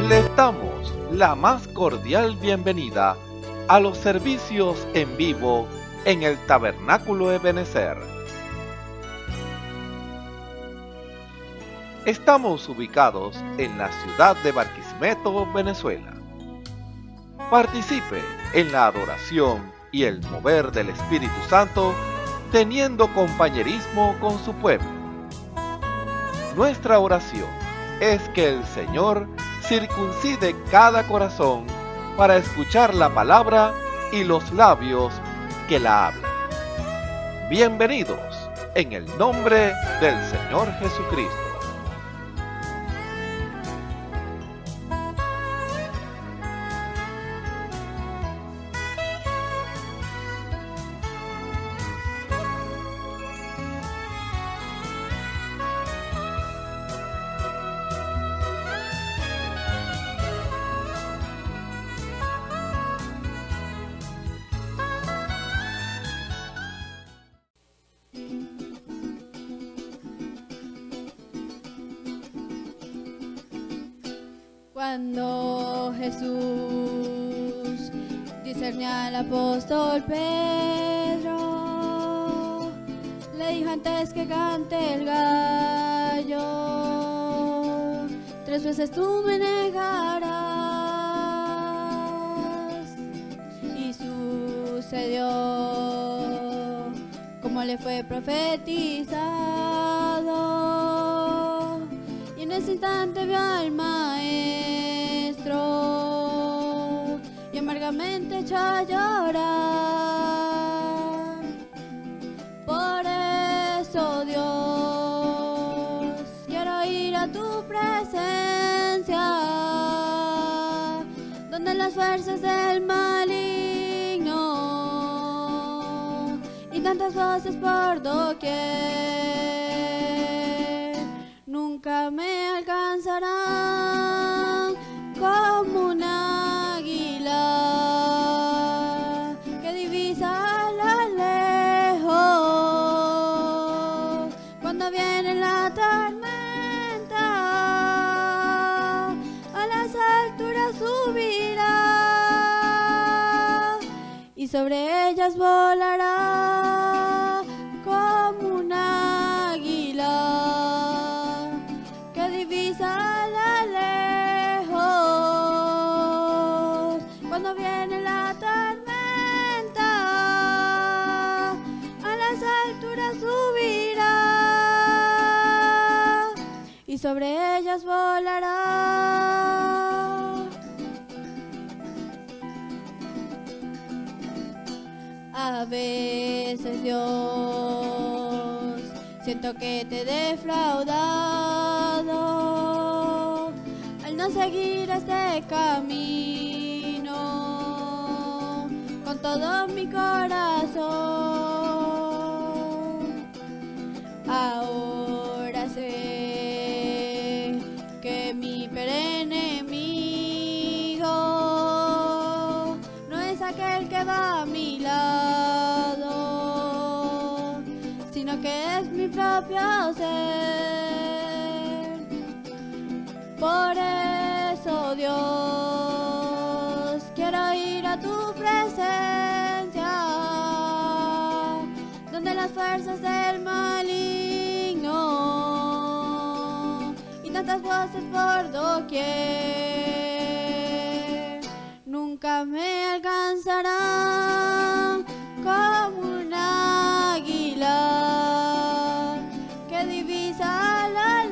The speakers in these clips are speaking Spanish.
Les damos la más cordial bienvenida a los servicios en vivo en el Tabernáculo Ebenezer. Estamos ubicados en la ciudad de Barquisimeto, Venezuela. Participe en la adoración y el mover del Espíritu Santo, teniendo compañerismo con su pueblo. Nuestra oración es que el Señor circuncide cada corazón para escuchar la palabra y los labios que la hablan. Bienvenidos en el nombre del Señor Jesucristo. Cuando Jesús discernía al apóstol Pedro, le dijo antes que cante el gallo, 3 veces tú me negarás. Y sucedió como le fue profetizado, y en ese instante vio al maestro y amargamente echó a llorar. Por eso, Dios, quiero ir a tu presencia, donde las fuerzas del maligno y tantas voces por doquier nunca me alcanzarán, como un águila que divisa a lo lejos. Cuando viene la tormenta, a las alturas subirá y sobre ellas volará como un águila que divisa a lo lejos. Cuando viene la tormenta, a las alturas subirá y sobre ellas volará. A veces, Dios, siento que te he defraudado al no seguir este camino con todo mi corazón. Ahora sé que mi enemigo no es aquel que va a mi lado, sino que es mi propio ser. Por eso, Dios, quiero ir a tu presencia, donde las fuerzas del maligno y tantas voces por doquier nunca me alcanzarán, como un águila que divisa a lo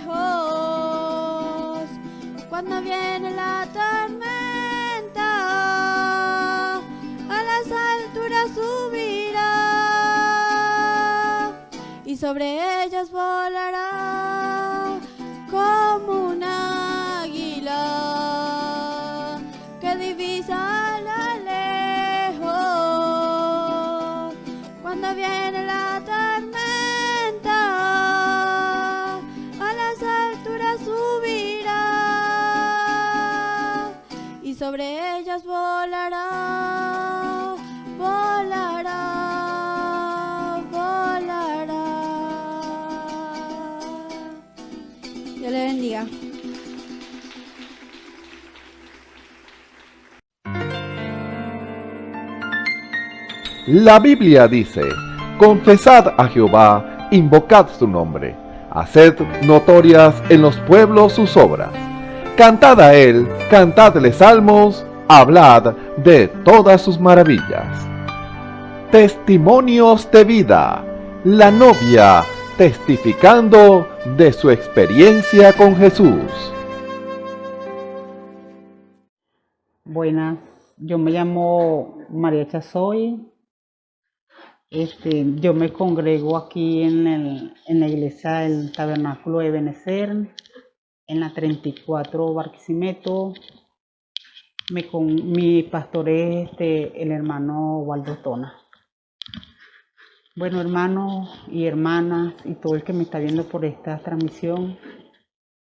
lejos. Cuando viene la tormenta, a las alturas subirá y sobre ellas volará como un águila que divisa a lo lejos. Cuando viene la tormenta, a las alturas subirá y sobre ellas volará, volará, volará. Dios le bendiga. La Biblia dice, confesad a Jehová, invocad su nombre, haced notorias en los pueblos sus obras. Cantad a él, cantadle salmos, hablad de todas sus maravillas. Testimonios de vida. La novia testificando de su experiencia con Jesús. Buenas, yo me llamo María Chazoy. Yo me congrego aquí en la iglesia del Tabernáculo de Benecer, en la 34 Barquisimeto. Mi pastor es el hermano Waldo Tona. Bueno, hermanos y hermanas y todo el que me está viendo por esta transmisión,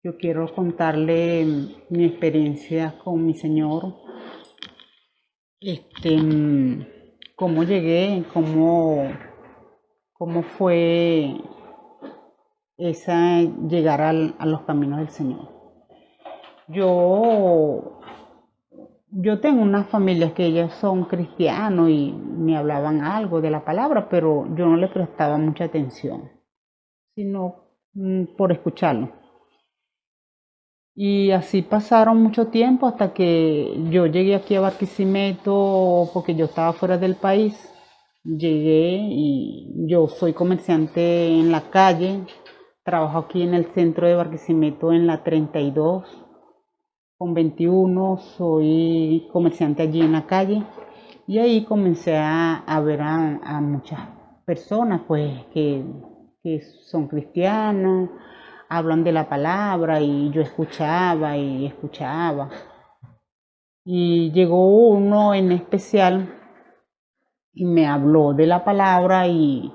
yo quiero contarle mi experiencia con mi Señor. Cómo llegué, cómo fue esa llegar a los caminos del Señor. Yo tengo unas familias que ellas son cristianos y me hablaban algo de la palabra, pero yo no le prestaba mucha atención, sino por escucharlo. Y así pasaron mucho tiempo hasta que yo llegué aquí a Barquisimeto porque yo estaba fuera del país. Llegué y yo soy comerciante en la calle, trabajo aquí en el centro de Barquisimeto en la 32 con 21, soy comerciante allí en la calle y ahí comencé a ver a muchas personas pues que son cristianos, hablan de la palabra y yo escuchaba y escuchaba. Y llegó uno en especial y me habló de la palabra y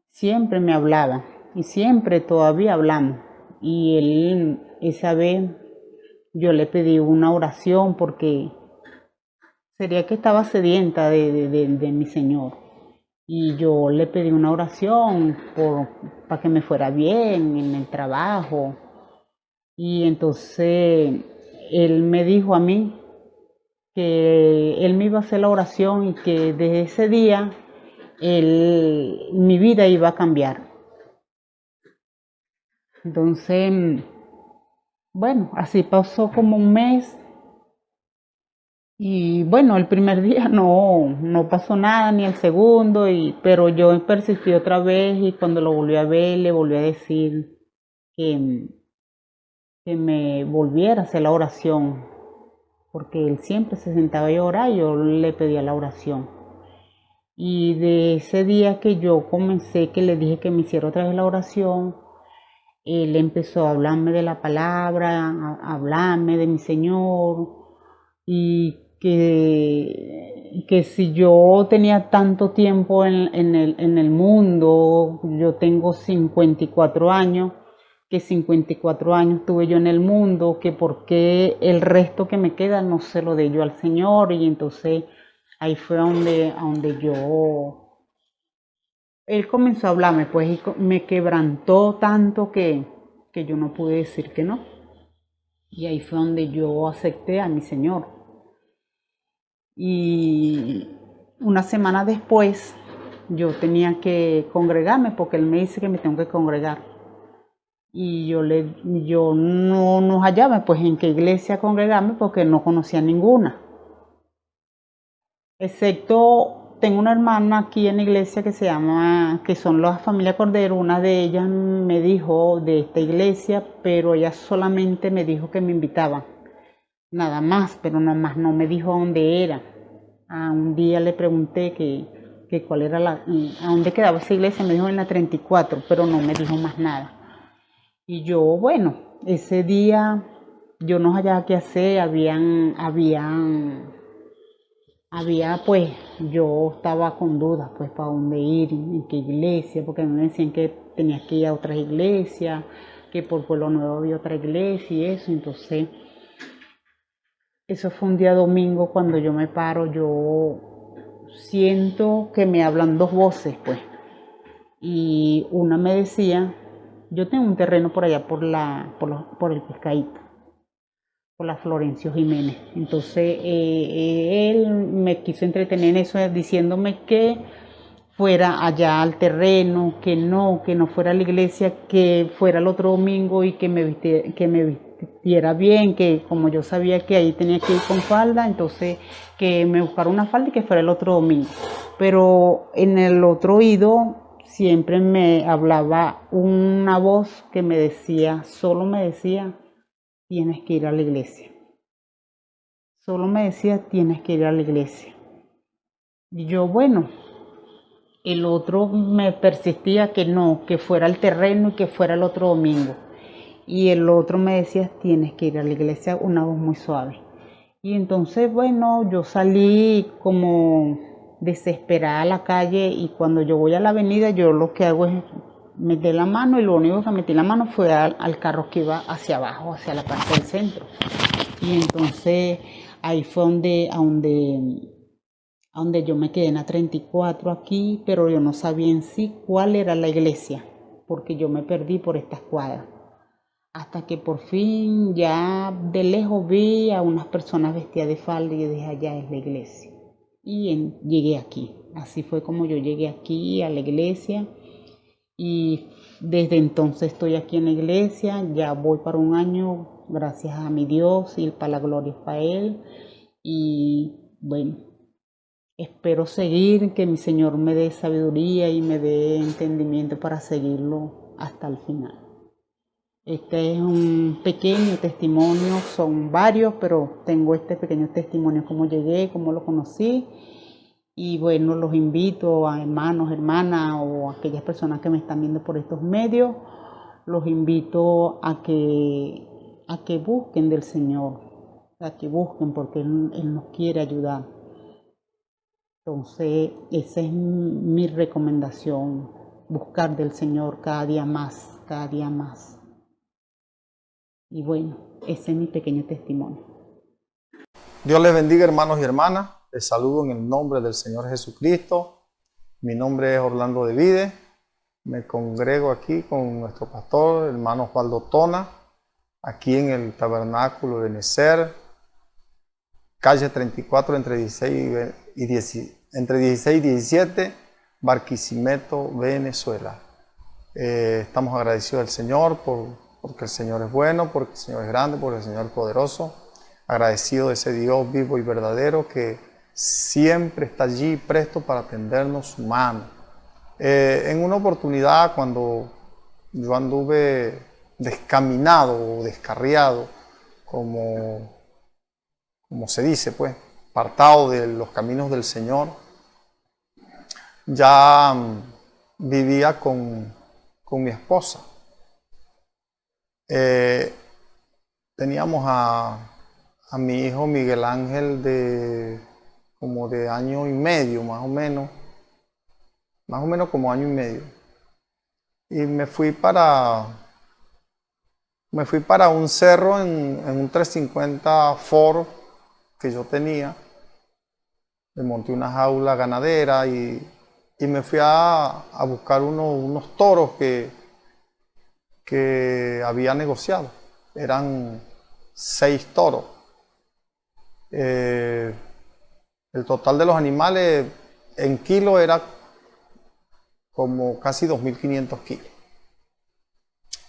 siempre me hablaba y siempre todavía hablamos. Y él, esa vez, yo le pedí una oración porque sería que estaba sedienta de mi Señor. Y yo le pedí una oración para que me fuera bien en el trabajo. Y entonces él me dijo a mí que él me iba a hacer la oración y que desde ese día mi vida iba a cambiar. Entonces, bueno, así pasó como un mes. Y bueno, el primer día no pasó nada, ni el segundo, pero yo persistí otra vez y cuando lo volví a ver, le volví a decir que me volviera a hacer la oración, porque él siempre se sentaba a orar y yo le pedía la oración. Y de ese día que yo comencé, que le dije que me hiciera otra vez la oración, él empezó a hablarme de la palabra, a hablarme de mi Señor y que si yo tenía tanto tiempo en el mundo, yo tengo 54 años, que 54 años tuve yo en el mundo, que por qué el resto que me queda no se lo dé yo al Señor. Y entonces ahí fue a donde él comenzó a hablarme, pues, y me quebrantó tanto que yo no pude decir que no. Y ahí fue donde yo acepté a mi Señor. Y una semana después yo tenía que congregarme porque él me dice que me tengo que congregar. Y yo no nos hallaba pues en qué iglesia congregarme porque no conocía ninguna. Excepto, tengo una hermana aquí en la iglesia que son las familias Cordero. Una de ellas me dijo de esta iglesia, pero ella solamente me dijo que me invitaba. Nada más, pero nada más no me dijo dónde era. Un día le pregunté que cuál era a dónde quedaba esa iglesia, me dijo en la 34, pero no me dijo más nada. Y yo, bueno, ese día yo no sabía qué hacer, había pues, yo estaba con dudas pues para dónde ir, en qué iglesia, porque me decían que tenía que ir a otras iglesias, que por Pueblo Nuevo había otra iglesia y eso. Entonces eso fue un día domingo. Cuando yo me paro, yo siento que me hablan dos voces, pues. Y una me decía, yo tengo un terreno por allá por el Pescadito. por la Florencio Jiménez. Entonces él me quiso entretener en eso diciéndome que fuera allá al terreno, que no fuera a la iglesia, que fuera el otro domingo y que me vistiera bien, que como yo sabía que ahí tenía que ir con falda, entonces que me buscara una falda y que fuera el otro domingo. Pero en el otro oído siempre me hablaba una voz que me decía, solo me decía, tienes que ir a la iglesia. Solo me decía, tienes que ir a la iglesia. Y yo, bueno, el otro me persistía que no, que fuera al terreno y que fuera el otro domingo. Y el otro me decía, tienes que ir a la iglesia, una voz muy suave. Y entonces, bueno, yo salí como desesperada a la calle y cuando yo voy a la avenida, yo lo que hago es meter la mano y lo único que metí la mano fue al carro que iba hacia abajo, hacia la parte del centro. Y entonces ahí fue a donde yo me quedé en la 34 aquí, pero yo no sabía en sí cuál era la iglesia, porque yo me perdí por estas cuadras. Hasta que por fin ya de lejos vi a unas personas vestidas de falda y yo dije, allá es la iglesia. Y llegué aquí. Así fue como yo llegué aquí a la iglesia y desde entonces estoy aquí en la iglesia, ya voy para un año, gracias a mi Dios y para la gloria para Él. Y bueno, espero seguir, que mi Señor me dé sabiduría y me dé entendimiento para seguirlo hasta el final. Este es un pequeño testimonio, son varios, pero tengo este pequeño testimonio, cómo llegué, cómo lo conocí. Y bueno, los invito a hermanos, hermanas o a aquellas personas que me están viendo por estos medios, los invito a que busquen del Señor, a que busquen porque Él nos quiere ayudar. Entonces, esa es mi recomendación, buscar del Señor cada día más, cada día más. Y bueno, ese es mi pequeño testimonio. Dios les bendiga, hermanos y hermanas. Les saludo en el nombre del Señor Jesucristo. Mi nombre es Orlando Devide. Me congrego aquí con nuestro pastor, hermano Osvaldo Tona, aquí en el Tabernáculo de Benecer, calle 34 entre 16 y 17, Barquisimeto, Venezuela. Estamos agradecidos al Señor porque el Señor es bueno, porque el Señor es grande, porque el Señor es poderoso. Agradecido de ese Dios vivo y verdadero que siempre está allí presto para tendernos su mano. En una oportunidad, cuando yo anduve descaminado o descarriado, como se dice, pues, apartado de los caminos del Señor, ya vivía con mi esposa. Teníamos a mi hijo Miguel Ángel como de año y medio, más o menos como año y medio. Y me fui para un cerro en un 350 Ford que yo tenía. Me monté una jaula ganadera y me fui a buscar unos toros que había negociado. Eran 6 toros. El total de los animales en kilos era como casi 2.500 kilos.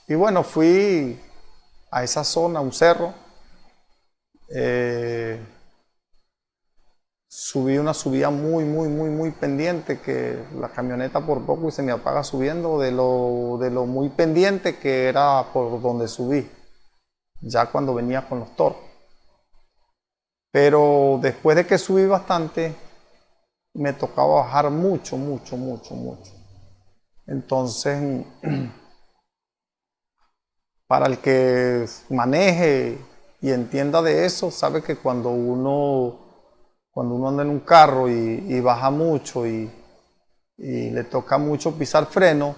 Y bueno, fui a esa zona, un cerro. Subí una subida muy pendiente, que la camioneta por poco y se me apaga subiendo de lo muy pendiente que era por donde subí, ya cuando venía con los toros. Pero después de que subí bastante, me tocaba bajar mucho. Entonces, para el que maneje y entienda de eso, sabe que cuando uno anda en un carro y baja mucho y le toca mucho pisar freno,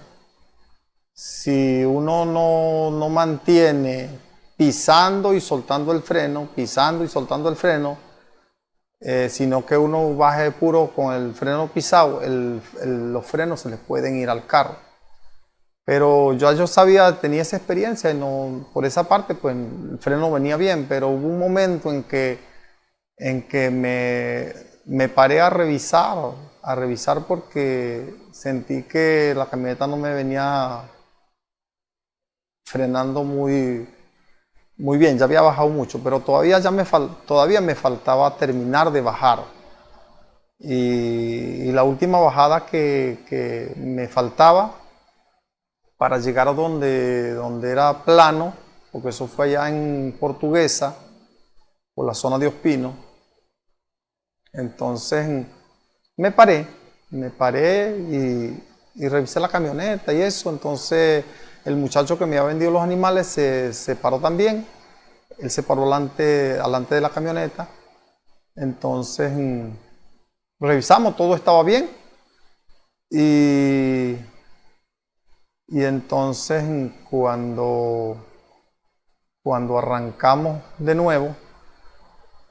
si uno no mantiene pisando y soltando el freno, sino que uno baje puro con el freno pisado, los frenos se les pueden ir al carro. Pero yo sabía, tenía esa experiencia y no, por esa parte pues el freno venía bien, pero hubo un momento en que me paré a revisar porque sentí que la camioneta no me venía frenando muy bien, ya había bajado mucho, pero todavía me faltaba terminar de bajar. Y la última bajada que me faltaba para llegar a donde era plano, porque eso fue allá en Portuguesa, por la zona de Ospino. Entonces me paré y revisé la camioneta y eso. Entonces el muchacho que me había vendido los animales se paró también. Él se paró delante de la camioneta. Entonces revisamos, todo estaba bien. Y entonces cuando arrancamos de nuevo,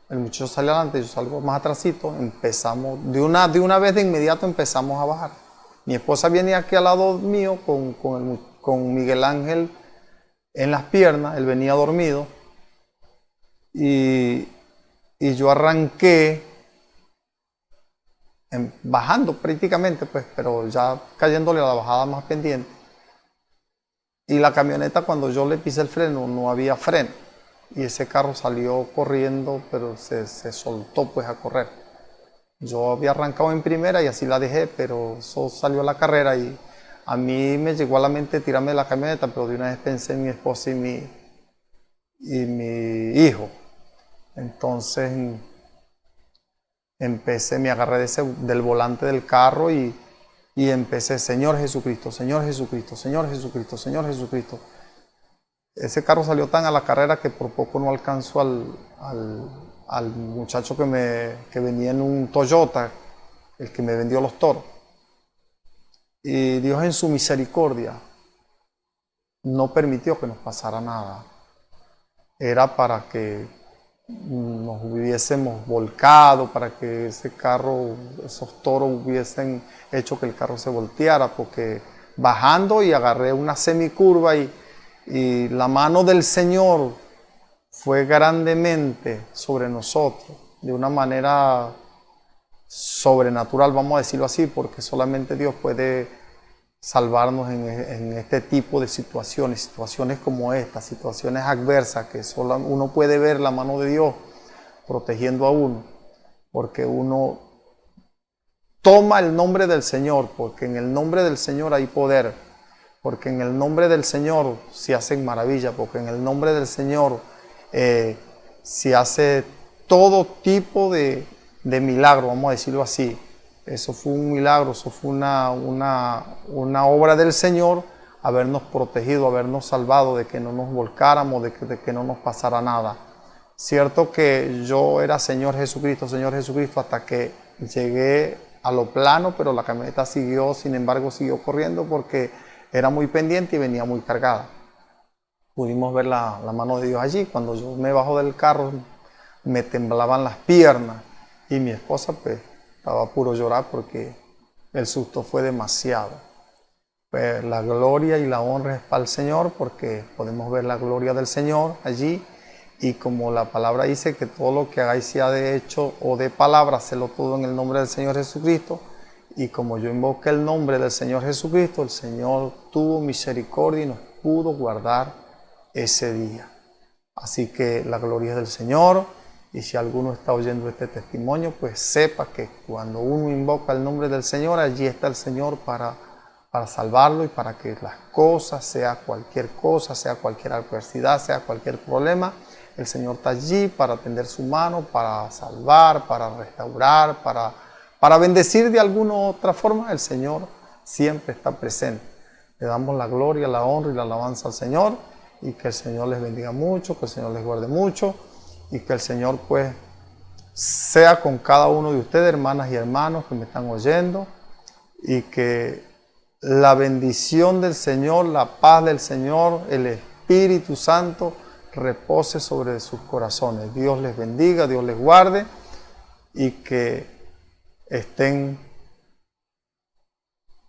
el muchacho sale adelante, yo salgo más atrasito, empezamos, de una vez de inmediato empezamos a bajar. Mi esposa viene aquí al lado mío con Miguel Ángel en las piernas, él venía dormido, y yo arranqué bajando prácticamente, pues, pero ya cayéndole a la bajada más pendiente. Y la camioneta, cuando yo le pisé el freno, no había freno. Y ese carro salió corriendo, pero se soltó pues a correr. Yo había arrancado en primera y así la dejé, pero eso salió a la carrera y a mí me llegó a la mente tirarme de la camioneta, pero de una vez pensé en mi esposa y mi hijo. Entonces me agarré del volante del carro y empecé, Señor Jesucristo, Señor Jesucristo, Señor Jesucristo, Señor Jesucristo. Ese carro salió tan a la carrera que por poco no alcanzó al muchacho que venía en un Toyota, el que me vendió los toros. Y Dios en su misericordia no permitió que nos pasara nada. Era para que nos hubiésemos volcado, para que esos toros hubiesen hecho que el carro se volteara, porque bajando y agarré una semicurva y la mano del Señor fue grandemente sobre nosotros, de una manera sobrenatural, vamos a decirlo así, porque solamente Dios puede salvarnos en este tipo de situaciones como estas, situaciones adversas, que solo uno puede ver la mano de Dios protegiendo a uno, porque uno toma el nombre del Señor, porque en el nombre del Señor hay poder, porque en el nombre del Señor se hacen maravillas, porque en el nombre del Señor se hace todo tipo de milagro, vamos a decirlo así. Eso fue un milagro, eso fue una obra del Señor, habernos protegido, habernos salvado de que no nos volcáramos, de que no nos pasara nada. Cierto que yo era Señor Jesucristo, hasta que llegué a lo plano, pero la camioneta sin embargo, siguió corriendo porque era muy pendiente y venía muy cargada. Pudimos ver la mano de Dios allí. Cuando yo me bajo del carro, me temblaban las piernas y mi esposa pues estaba a puro llorar porque el susto fue demasiado. Pues la gloria y la honra es para el Señor, porque podemos ver la gloria del Señor allí, y como la palabra dice que todo lo que hagáis, sea de hecho o de palabra, hacedlo todo en el nombre del Señor Jesucristo. Y como yo invoqué el nombre del Señor Jesucristo, el Señor tuvo misericordia y nos pudo guardar ese día. Así que la gloria es del Señor, y si alguno está oyendo este testimonio, pues sepa que cuando uno invoca el nombre del Señor, allí está el Señor para salvarlo y para que las cosas, sea cualquier adversidad, sea cualquier problema, el Señor está allí para tender su mano, para salvar, para restaurar, para bendecir de alguna u otra forma. El Señor siempre está presente. Le damos la gloria, la honra y la alabanza al Señor, y que el Señor les bendiga mucho, que el Señor les guarde mucho, y que el Señor pues sea con cada uno de ustedes, hermanas y hermanos que me están oyendo, y que la bendición del Señor, la paz del Señor, el Espíritu Santo repose sobre sus corazones. Dios les bendiga, Dios les guarde, y que estén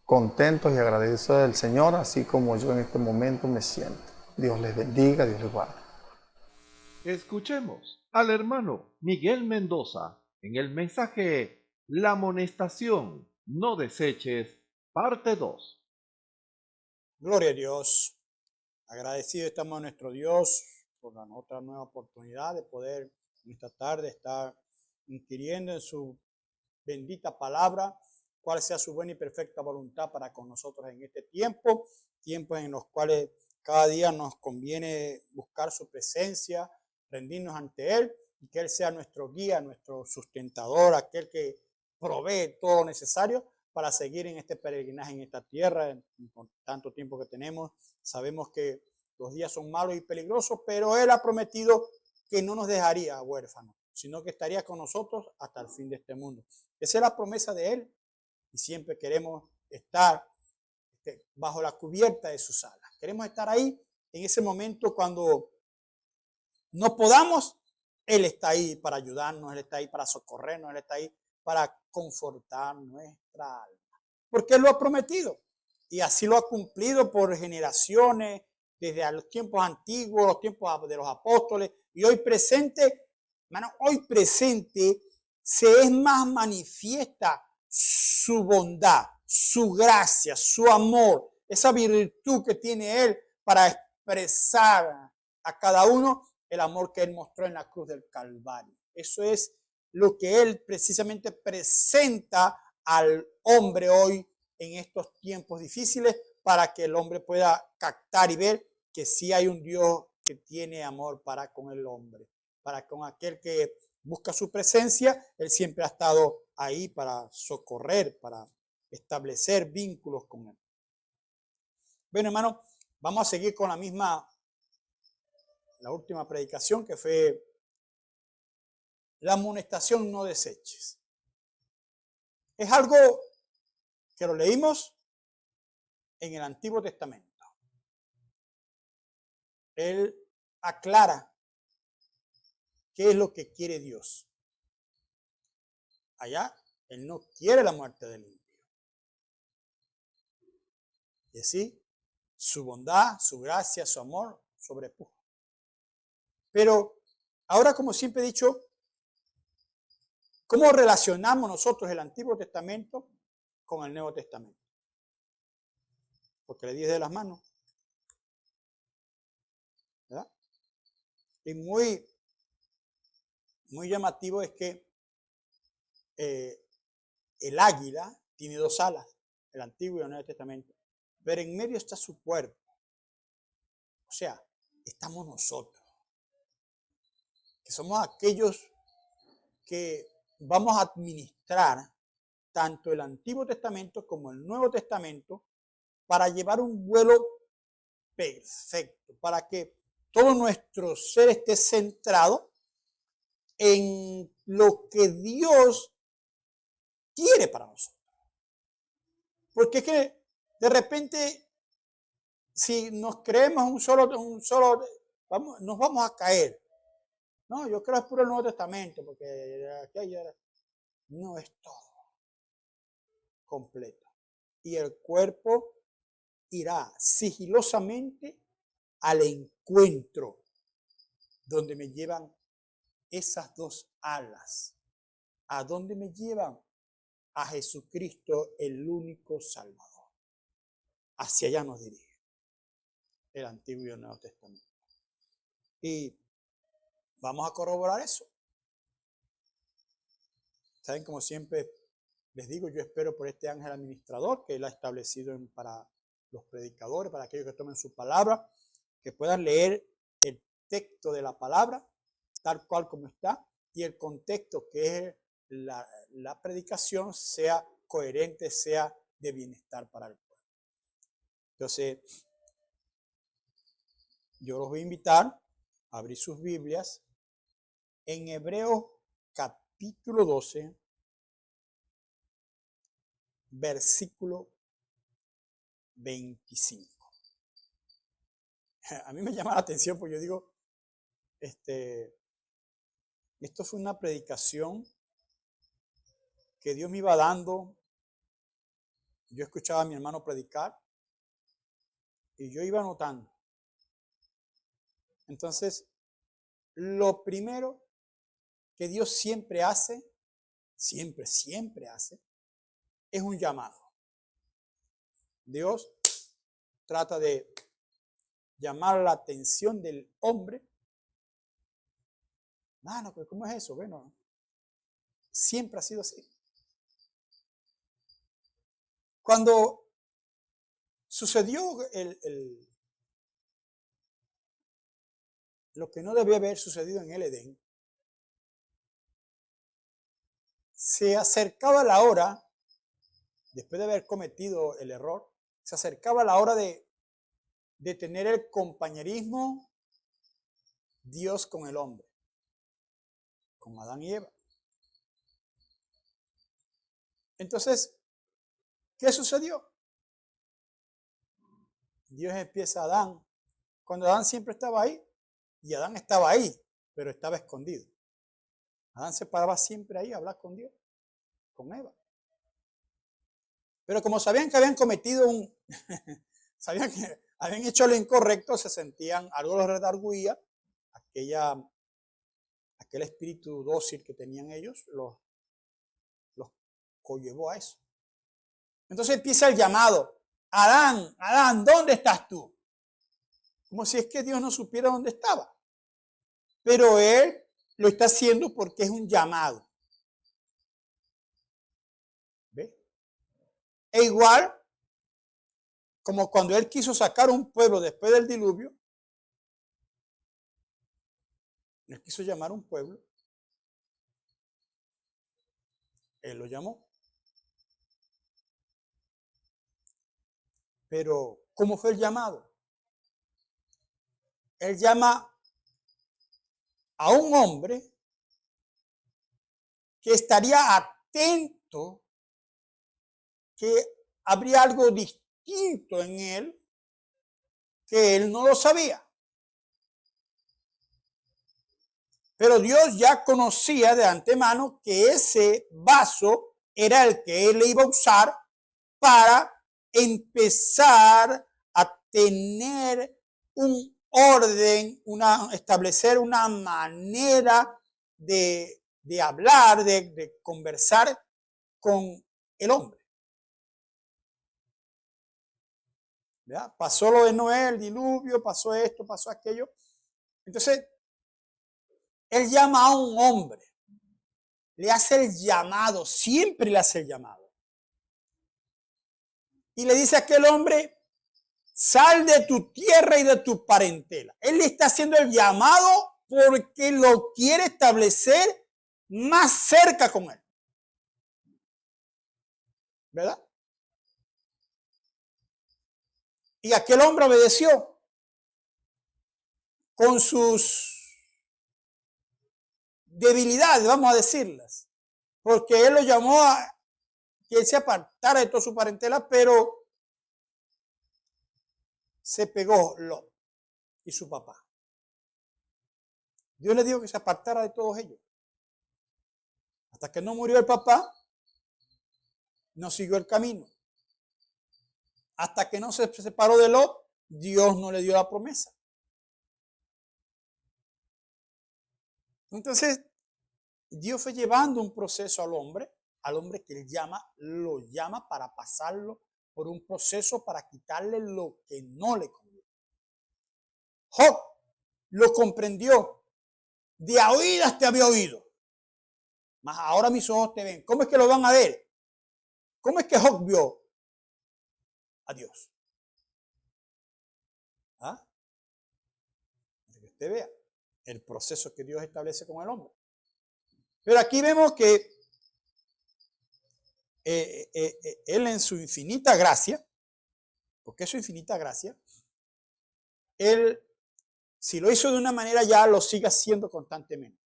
contentos y agradecidos del Señor, así como yo en este momento me siento. Dios les bendiga, Dios les guarde. Escuchemos al hermano Miguel Mendoza en el mensaje La amonestación, no deseches, parte 2. Gloria a Dios. Agradecido estamos a nuestro Dios por la otra nueva oportunidad de poder en esta tarde estar inquiriendo en su bendita palabra, cuál sea su buena y perfecta voluntad para con nosotros en este tiempo, tiempos en los cuales cada día nos conviene buscar su presencia, rendirnos ante Él y que Él sea nuestro guía, nuestro sustentador, aquel que provee todo lo necesario para seguir en este peregrinaje en esta tierra, con tanto tiempo que tenemos. Sabemos que los días son malos y peligrosos, pero Él ha prometido que no nos dejaría huérfanos, sino que estaría con nosotros hasta el fin de este mundo. Esa es la promesa de Él y siempre queremos estar bajo la cubierta de sus alas. Queremos estar ahí en ese momento cuando no podamos. Él está ahí para ayudarnos, Él está ahí para socorrernos, Él está ahí para confortar nuestra alma. Porque Él lo ha prometido y así lo ha cumplido por generaciones, desde los tiempos antiguos, los tiempos de los apóstoles y hoy presente. Hermano, hoy presente se es más manifiesta su bondad, su gracia, su amor, esa virtud que tiene Él para expresar a cada uno el amor que Él mostró en la cruz del Calvario. Eso es lo que Él precisamente presenta al hombre hoy en estos tiempos difíciles para que el hombre pueda captar y ver que sí hay un Dios que tiene amor para con el hombre, para con aquel que busca su presencia. Él siempre ha estado ahí para socorrer, para establecer vínculos con Él. Bueno, hermano, vamos a seguir con la última predicación, que fue la amonestación no deseches. Es algo que lo leímos en el Antiguo Testamento. Él aclara qué es lo que quiere Dios. Allá, Él no quiere la muerte del impío. Y así, su bondad, su gracia, su amor sobrepuja. Pero ahora, como siempre he dicho, ¿cómo relacionamos nosotros el Antiguo Testamento con el Nuevo Testamento? Porque le di de las manos, ¿verdad? Y muy llamativo es que el águila tiene dos alas, el Antiguo y el Nuevo Testamento, pero en medio está su cuerpo. O sea, estamos nosotros, que somos aquellos que vamos a administrar tanto el Antiguo Testamento como el Nuevo Testamento para llevar un vuelo perfecto, para que todo nuestro ser esté centrado en lo que Dios quiere para nosotros. Porque es que de repente, si nos creemos nos vamos a caer. No, yo creo es puro el Nuevo Testamento, porque aquello no es todo completo. Y el cuerpo irá sigilosamente al encuentro donde me llevan esas dos alas. ¿A dónde me llevan? A Jesucristo, el único Salvador. Hacia allá nos dirige el Antiguo y el Nuevo Testamento. Y vamos a corroborar eso. Saben, como siempre les digo, yo espero por este ángel administrador que Él ha establecido para los predicadores, para aquellos que tomen su palabra, que puedan leer el texto de la palabra tal cual como está y el contexto que es la predicación sea coherente, sea de bienestar para el pueblo. Entonces, yo los voy a invitar a abrir sus Biblias en Hebreos capítulo 12, versículo 25. A mí me llama la atención porque yo digo, esto fue una predicación que Dios me iba dando yo escuchaba a mi hermano predicar y yo iba notando. Entonces, lo primero que Dios siempre hace, siempre hace, es un llamado. Dios trata de llamar la atención del hombre. Mano, pues ¿cómo es eso? Bueno, siempre ha sido así. Cuando sucedió lo que no debía haber sucedido en el Edén, se acercaba la hora, después de haber cometido el error, se acercaba la hora de tener el compañerismo Dios con el hombre, con Adán y Eva. Entonces, ¿qué sucedió? Dios empieza a Adán, cuando Adán siempre estaba ahí, y Adán estaba ahí, pero estaba escondido. Adán se paraba siempre ahí a hablar con Dios, con Eva. Pero como sabían que habían cometido sabían que habían hecho lo incorrecto, se sentían, algo los redarguía, aquel espíritu dócil que tenían ellos, los conllevó a eso. Entonces empieza el llamado. Adán, Adán, ¿dónde estás tú? Como si es que Dios no supiera dónde estaba. Pero Él lo está haciendo porque es un llamado. ¿Ve? E igual, como cuando Él quiso sacar un pueblo después del diluvio, Él quiso llamar a un pueblo, Él lo llamó. Pero, ¿cómo fue el llamado? Él llama a un hombre que estaría atento, que habría algo distinto en él, que él no lo sabía. Pero Dios ya conocía de antemano que ese vaso era el que él iba a usar para empezar a tener un orden, establecer una manera de hablar, de conversar con el hombre. ¿Verdad? Pasó lo de Noé, el diluvio, pasó esto, pasó aquello. Entonces, él llama a un hombre, le hace el llamado, siempre le hace el llamado. Y le dice a aquel hombre, sal de tu tierra y de tu parentela. Él le está haciendo el llamado porque lo quiere establecer más cerca con él. ¿Verdad? Y aquel hombre obedeció con sus debilidades, vamos a decirlas, porque él lo llamó a que él se apartara de toda su parentela, pero se pegó Lot y su papá. Dios le dijo que se apartara de todos ellos. Hasta que no murió el papá, no siguió el camino. Hasta que no se separó de Lot, Dios no le dio la promesa. Entonces, Dios fue llevando un proceso al hombre que él lo llama para pasarlo por un proceso para quitarle lo que no le conviene. Job lo comprendió. De a oídas te había oído, mas ahora mis ojos te ven. ¿Cómo es que lo van a ver? ¿Cómo es que Job vio a Dios? ¿Ah? Para que usted vea el proceso que Dios establece con el hombre. Pero aquí vemos que Él en su infinita gracia, porque es su infinita gracia, Él, si lo hizo de una manera, ya lo sigue haciendo constantemente.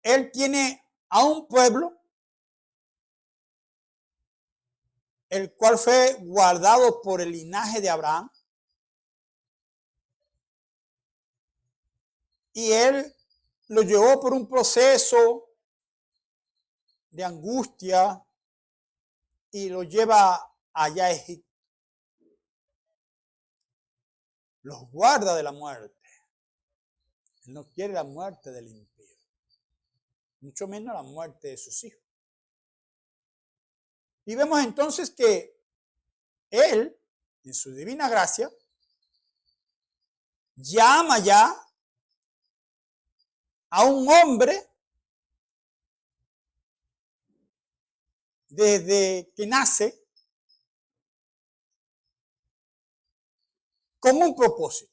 Él tiene a un pueblo el cual fue guardado por el linaje de Abraham, y él lo llevó por un proceso de angustia y lo lleva allá a Egipto. Los guarda de la muerte. Él no quiere la muerte del impío, mucho menos la muerte de sus hijos. Y vemos entonces que Él, en su divina gracia, llama ya a un hombre desde que nace con un propósito.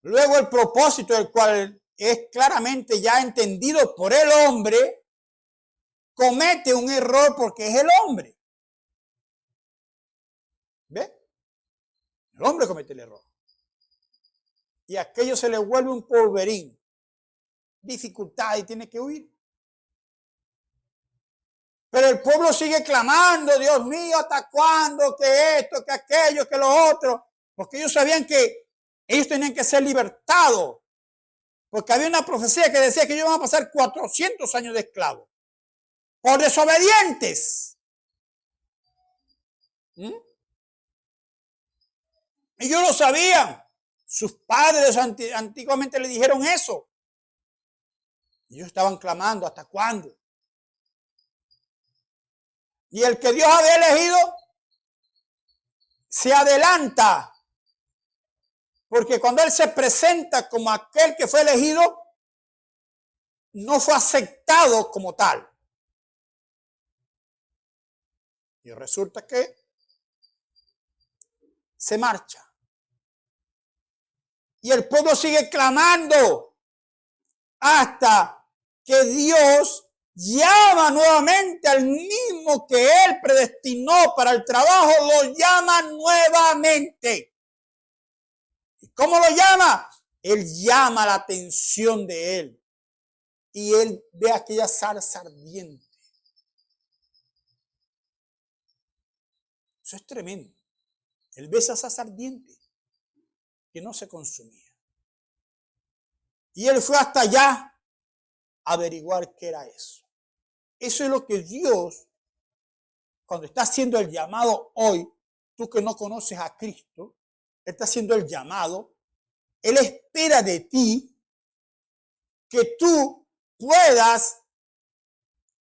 Luego el propósito, el cual es claramente ya entendido por el hombre, comete un error porque es el hombre. ¿Ve? El hombre comete el error. Y a aquello se le vuelve un polverín. Dificultad y tiene que huir. Pero el pueblo sigue clamando, Dios mío, ¿hasta cuándo? Que esto, que aquello, que lo otro. Porque ellos sabían que ellos tenían que ser libertados. Porque había una profecía que decía que ellos iban a pasar 400 años de esclavos. Por desobedientes. Ellos lo sabían. Sus padres antiguamente le dijeron eso. Ellos estaban clamando, ¿hasta cuándo? Y el que Dios había elegido se adelanta. Porque cuando Él se presenta como aquel que fue elegido, no fue aceptado como tal. Y resulta que se marcha. Y el pueblo sigue clamando hasta que Dios llama nuevamente al mismo que Él predestinó para el trabajo, lo llama nuevamente. ¿Y cómo lo llama? Él llama la atención de Él. Y Él ve aquella zarza ardiente. Eso es tremendo. Él ve esa zarza ardiente que no se consumía. Y Él fue hasta allá a averiguar qué era eso. Eso es lo que Dios, cuando está haciendo el llamado hoy, tú que no conoces a Cristo, Él está haciendo el llamado. Él espera de ti que tú puedas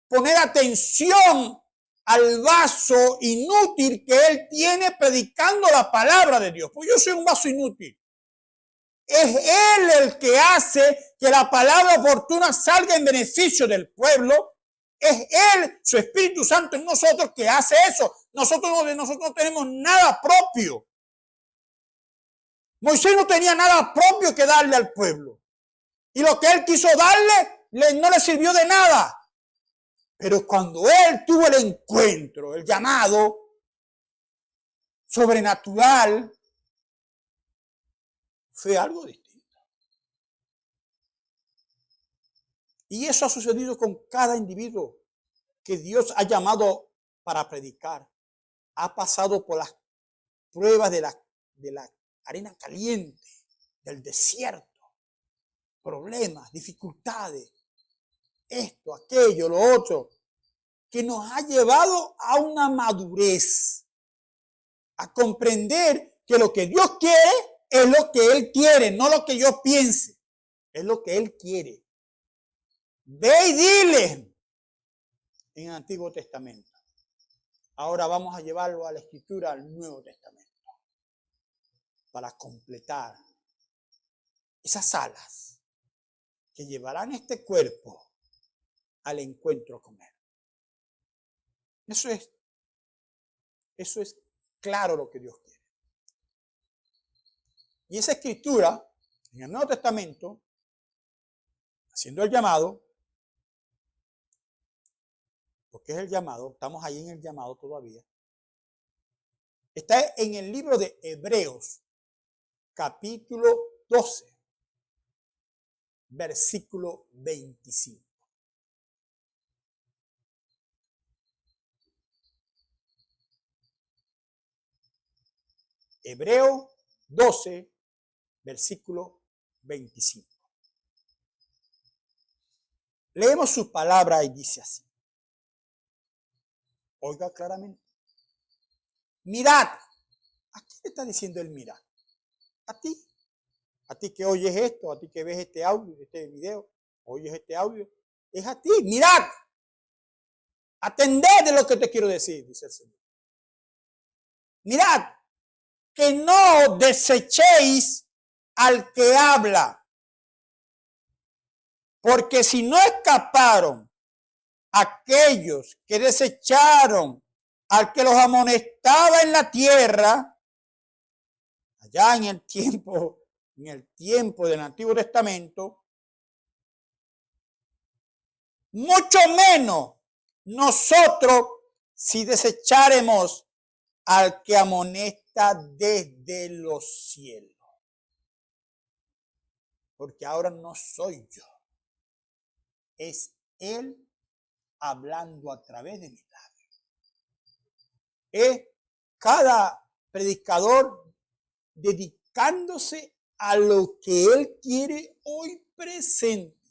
poner atención al vaso inútil que Él tiene predicando la palabra de Dios. Pues yo soy un vaso inútil. Es Él el que hace que la palabra oportuna salga en beneficio del pueblo. Es Él, su Espíritu Santo en nosotros, que hace eso. Nosotros no tenemos nada propio. Moisés no tenía nada propio que darle al pueblo. Y lo que él quiso darle, no le sirvió de nada. Pero cuando él tuvo el encuentro, el llamado sobrenatural, fue algo distinto. Y eso ha sucedido con cada individuo que Dios ha llamado para predicar. Ha pasado por las pruebas de la arena caliente, del desierto, problemas, dificultades, esto, aquello, lo otro, que nos ha llevado a una madurez, a comprender que lo que Dios quiere es lo que Él quiere, no lo que yo piense, es lo que Él quiere. Ve y dile en el Antiguo Testamento. Ahora vamos a llevarlo a la Escritura, al Nuevo Testamento, para completar esas alas que llevarán este cuerpo al encuentro con Él. Eso es claro lo que Dios quiere. Y esa Escritura, en el Nuevo Testamento, haciendo el llamado, porque es el llamado, estamos ahí en el llamado todavía, está en el libro de Hebreos, capítulo 12, versículo 25. Hebreos 12, versículo 25. Leemos su palabra y dice así. Oiga claramente. Mirad. ¿A quién le está diciendo el mirad? A ti. A ti que oyes esto, a ti que ves este audio, este video, oyes este audio. Es a ti. Mirad. Atended de lo que te quiero decir, dice el Señor. Mirad. Que no desechéis al que habla. Porque si no escaparon aquellos que desecharon al que los amonestaba en la tierra, allá en el tiempo del Antiguo Testamento, mucho menos nosotros si desecharemos al que amonesta desde los cielos. Porque ahora no soy yo. Es Él hablando a través de mis labios. Es cada predicador dedicándose a lo que Él quiere hoy presente.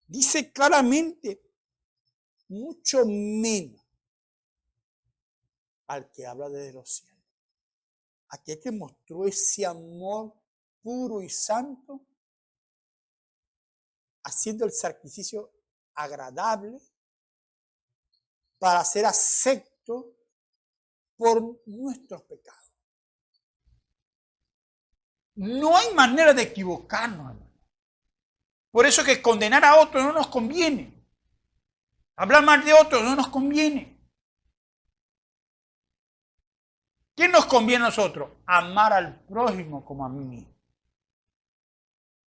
Dice claramente, mucho menos al que habla desde los cielos. Aquel que mostró ese amor puro y santo, haciendo el sacrificio agradable para ser acepto por nuestros pecados. No hay manera de equivocarnos, hermano. Por eso que condenar a otros no nos conviene. Hablar mal de otros no nos conviene. ¿Qué nos conviene a nosotros? Amar al prójimo como a mí mismo.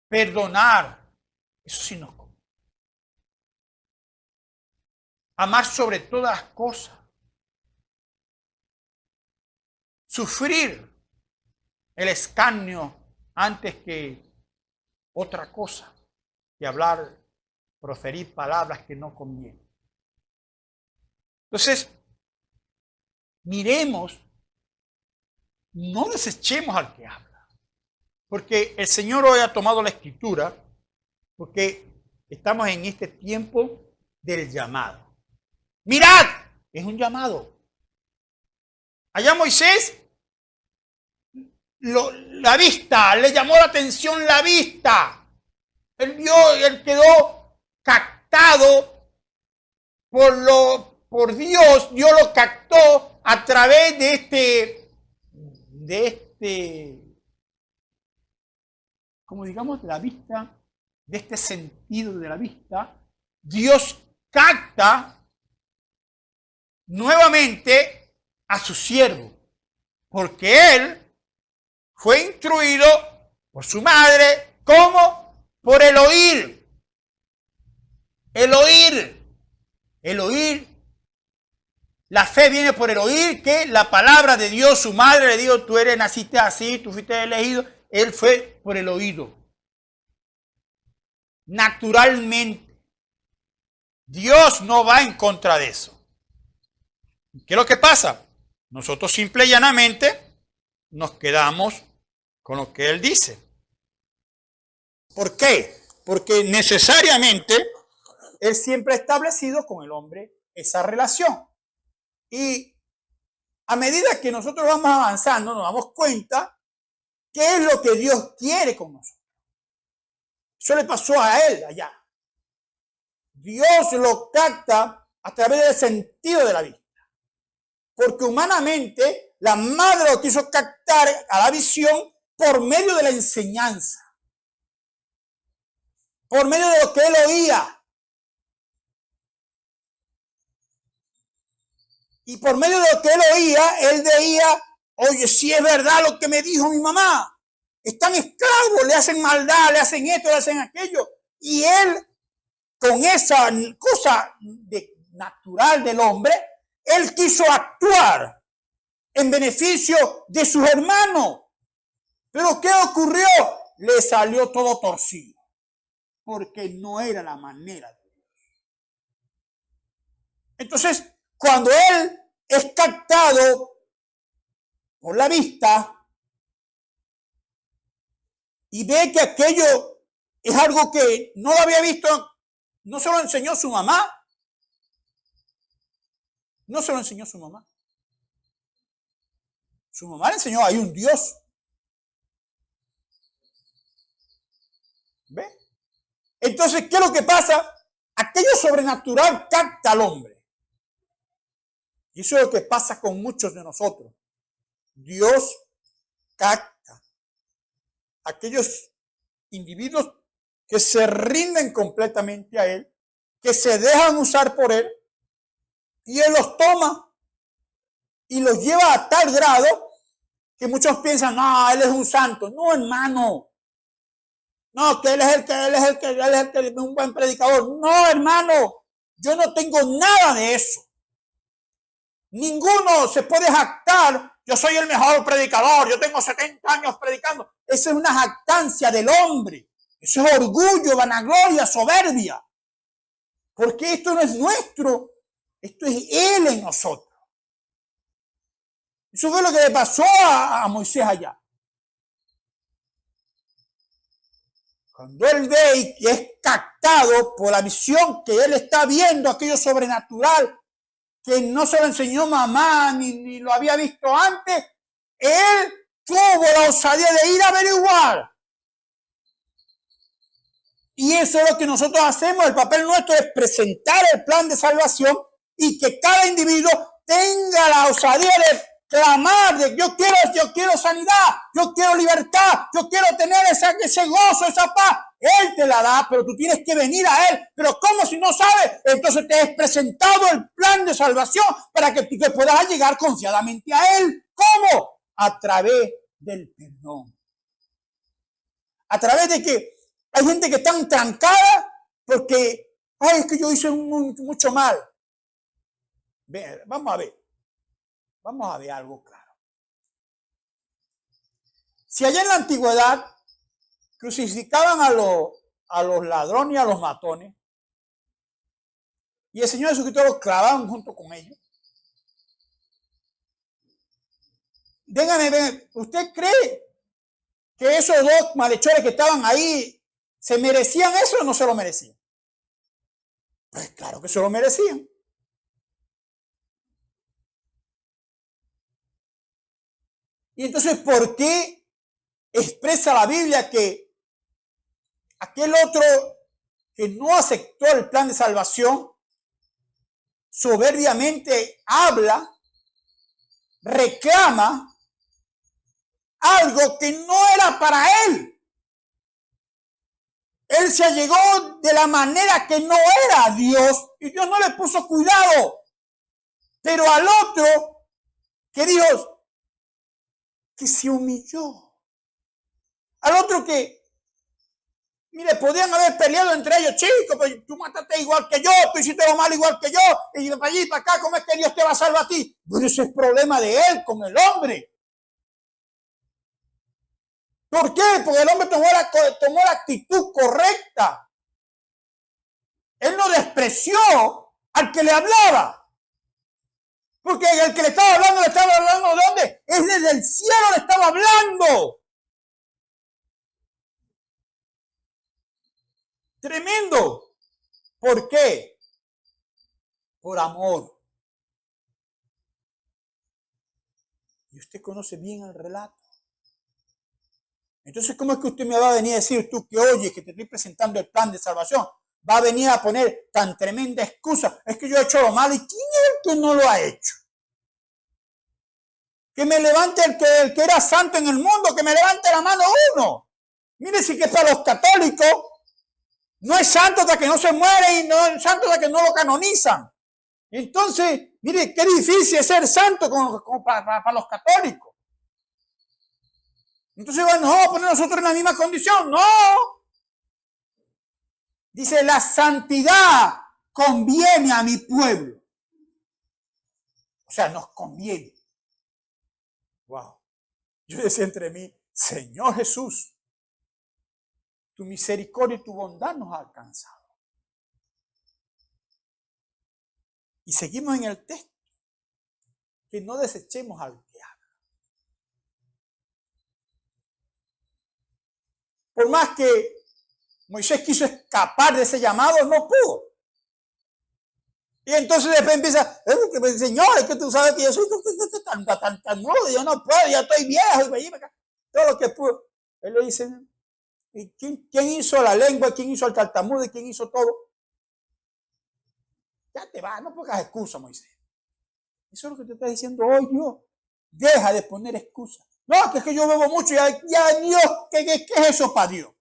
Perdonar. Eso sí nos conviene. Amar sobre todas las cosas. Sufrir el escarnio antes que otra cosa. Y hablar, proferir palabras que no convienen. Entonces, miremos, no desechemos al que habla. Porque el Señor hoy ha tomado la escritura, porque estamos en este tiempo del llamado. Mirad, es un llamado. Allá Moisés, la vista, le llamó la atención la vista. Él quedó captado por Dios. Dios lo captó a través como digamos, de la vista, de este sentido de la vista. Dios capta nuevamente a su siervo, porque él fue instruido por su madre, ¿cómo? Por el oír. El oír. El oír. La fe viene por el oír, que la palabra de Dios, su madre le dijo, tú naciste así, tú fuiste elegido. Él fue por el oído. Naturalmente. Dios no va en contra de eso. ¿Qué es lo que pasa? Nosotros simple y llanamente nos quedamos con lo que Él dice. ¿Por qué? Porque necesariamente Él siempre ha establecido con el hombre esa relación. Y a medida que nosotros vamos avanzando, nos damos cuenta qué es lo que Dios quiere con nosotros. Eso le pasó a él allá. Dios lo capta a través del sentido de la vista. Porque humanamente la madre lo quiso captar a la visión por medio de la enseñanza. Por medio de lo que él oía. Y por medio de lo que él oía, él veía, oye, si es verdad lo que me dijo mi mamá. Están esclavos, le hacen maldad, le hacen esto, le hacen aquello. Y él, con esa cosa natural del hombre, él quiso actuar en beneficio de sus hermanos. Pero ¿qué ocurrió? Le salió todo torcido. Porque no era la manera de Dios. Entonces, cuando él es captado por la vista y ve que aquello es algo que no lo había visto no se lo enseñó su mamá. No se lo enseñó su mamá. Su mamá le enseñó, hay un Dios. ¿Ve? Entonces, ¿qué es lo que pasa? Aquello sobrenatural capta al hombre. Y eso es lo que pasa con muchos de nosotros. Dios capta a aquellos individuos que se rinden completamente a Él, que se dejan usar por Él, y Él los toma y los lleva a tal grado que muchos piensan, no, Él es un santo. No, hermano. No, que Él es un buen predicador. No, hermano. Yo no tengo nada de eso. Ninguno se puede jactar. Yo soy el mejor predicador. Yo tengo 70 años predicando. Esa es una jactancia del hombre. Eso es orgullo, vanagloria, soberbia. Porque esto no es nuestro. Esto es Él en nosotros. Eso fue lo que le pasó a Moisés allá. Cuando él ve y es captado por la visión que él está viendo, aquello sobrenatural, que no se lo enseñó mamá ni lo había visto antes, él tuvo la osadía de ir a averiguar. Y eso es lo que nosotros hacemos. El papel nuestro es presentar el plan de salvación y que cada individuo tenga la osadía de clamar de yo quiero sanidad, yo quiero libertad, yo quiero tener ese gozo, esa paz. Él te la da, pero tú tienes que venir a Él. Pero ¿cómo si no sabes? Entonces te es presentado el plan de salvación para que tú te puedas llegar confiadamente a Él. ¿Cómo? A través del perdón. A través de que hay gente que está trancada porque, ay, es que yo hice mucho mal. Vamos a ver algo claro. Si allá en la antigüedad crucificaban a los ladrones y a los matones, y el Señor Jesucristo los clavaban junto con ellos, dígame, ¿usted cree que esos dos malhechores que estaban ahí se merecían eso o no se lo merecían? Pues claro que se lo merecían. Y entonces, ¿por qué expresa la Biblia que aquel otro que no aceptó el plan de salvación soberbiamente habla, reclama algo que no era para él? Él se allegó de la manera que no era Dios y Dios no le puso cuidado. Pero al otro que dijo, que se humilló. Al otro que, mire, podían haber peleado entre ellos, chicos, pero tú mataste igual que yo, tú hiciste lo malo igual que yo, y de para allí y para acá, ¿cómo es que Dios te va a salvar a ti? Pero ese es problema de él con el hombre. ¿Por qué? Porque el hombre tomó la actitud correcta. Él no despreció al que le hablaba. Porque el que le estaba hablando ¿de dónde? Es desde el cielo le estaba hablando. Tremendo. ¿Por qué? Por amor. Y usted conoce bien el relato. Entonces, ¿cómo es que usted me va a venir a decir tú que oyes que te estoy presentando el plan de salvación? Va a venir a poner tan tremenda excusa. Es que yo he hecho lo malo. ¿Y quién es el que no lo ha hecho? Que me levante el que era santo en el mundo, que me levante la mano uno. Mire, si que para los católicos no es santo hasta que no se muere y no es santo hasta que no lo canonizan. Entonces, mire, qué difícil es ser santo para los católicos. Entonces, bueno, nos vamos a poner nosotros en la misma condición. No. Dice, la santidad conviene a mi pueblo. O sea, nos conviene. Wow. Yo decía entre mí, Señor Jesús, tu misericordia y tu bondad nos ha alcanzado. Y seguimos en el texto, que no desechemos al que habla. Por más que Moisés quiso escapar de ese llamado, no pudo. Y entonces después empieza, Señor, es que tú sabes que yo soy tan mudo, yo no puedo, ya estoy viejo, y todo lo que pudo. Él le dice, ¿y quién hizo la lengua? ¿Quién hizo el tartamudo? ¿Y quién hizo todo? Ya te va, no pongas excusa, Moisés. Eso es lo que te está diciendo hoy Dios. Deja de poner excusas. No, que es que yo bebo mucho, ya Dios, ¿qué es eso para Dios?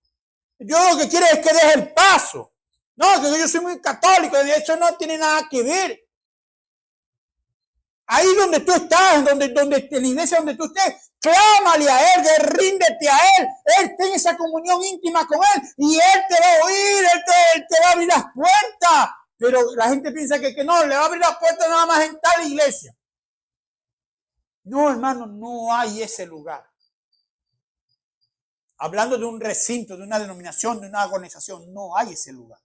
Dios lo que quiere es que deje el paso. No, que yo soy muy católico, eso no tiene nada que ver. Ahí donde tú estás, donde en la iglesia donde tú estés, clámale a Él, ríndete a Él. Él tiene esa comunión íntima con Él y Él te va a oír, Él te va a abrir las puertas. Pero la gente piensa que no, le va a abrir las puertas nada más en tal iglesia. No, hermano, no hay ese lugar. Hablando de un recinto, de una denominación, de una organización, no hay ese lugar.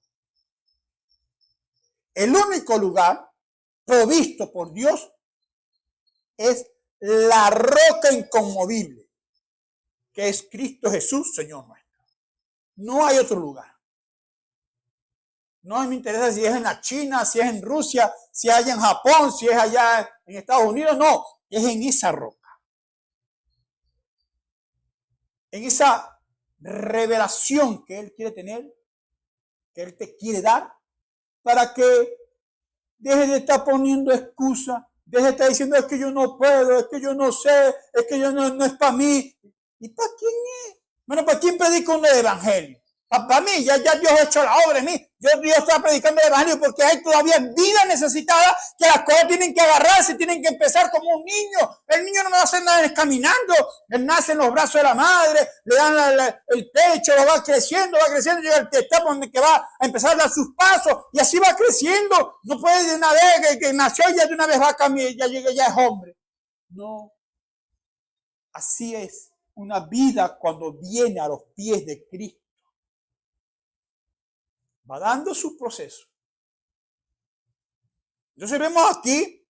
El único lugar provisto por Dios es la roca inconmovible, que es Cristo Jesús, Señor nuestro. No hay otro lugar. No me interesa si es en la China, si es en Rusia, si es allá en Japón, si es allá en Estados Unidos. No, es en esa roca. En esa revelación que Él quiere tener, que Él te quiere dar, para que deje de estar poniendo excusas, deje de estar diciendo es que yo no puedo, es que yo no sé, es que yo no es para mí. ¿Y para quién es? Bueno, ¿para quién predica un evangelio? Para mí, ya Dios ha hecho la obra en mí. Dios está predicando el evangelio porque hay todavía vida necesitada, que las cosas tienen que agarrarse, tienen que empezar como un niño. El niño no va a hacer nada caminando. Él nace en los brazos de la madre, le dan el pecho, lo va creciendo, llega el etapa donde que va a empezar a dar sus pasos y así va creciendo. No puede de una vez que nació ya de una vez va a cambiar, ya es hombre. No. Así es una vida cuando viene a los pies de Cristo. Va dando su proceso. Entonces vemos aquí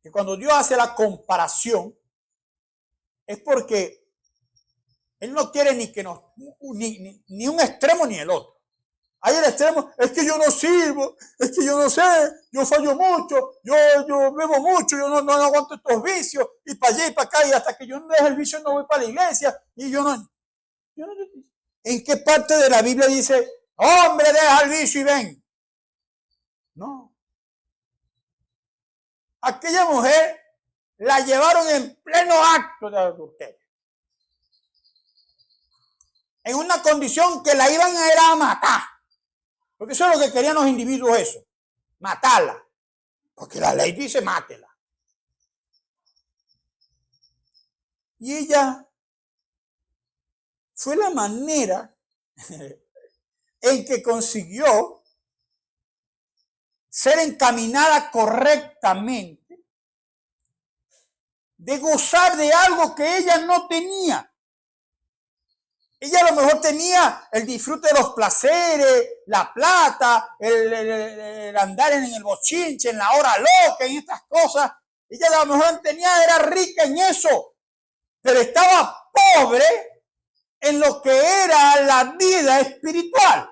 que cuando Dios hace la comparación es porque Él no quiere ni un extremo ni el otro. Hay el extremo, es que yo no sirvo, es que yo no sé, yo fallo mucho, yo bebo mucho, yo no aguanto estos vicios, y para allá y para acá, y hasta que yo no deje el vicio no voy para la iglesia, y yo no. ¿En qué parte de la Biblia dice, hombre, deja el vicio y ven? No. Aquella mujer la llevaron en pleno acto de adulterio. En una condición que la iban a ir a matar. Porque eso es lo que querían los individuos, eso. Matarla. Porque la ley dice mátela. Y ella fue la manera en que consiguió ser encaminada correctamente, de gozar de algo que ella no tenía. Ella a lo mejor tenía el disfrute de los placeres, la plata, el andar en el bochinche, en la hora loca, en estas cosas. Ella a lo mejor era rica en eso, pero estaba pobre en lo que era la vida espiritual.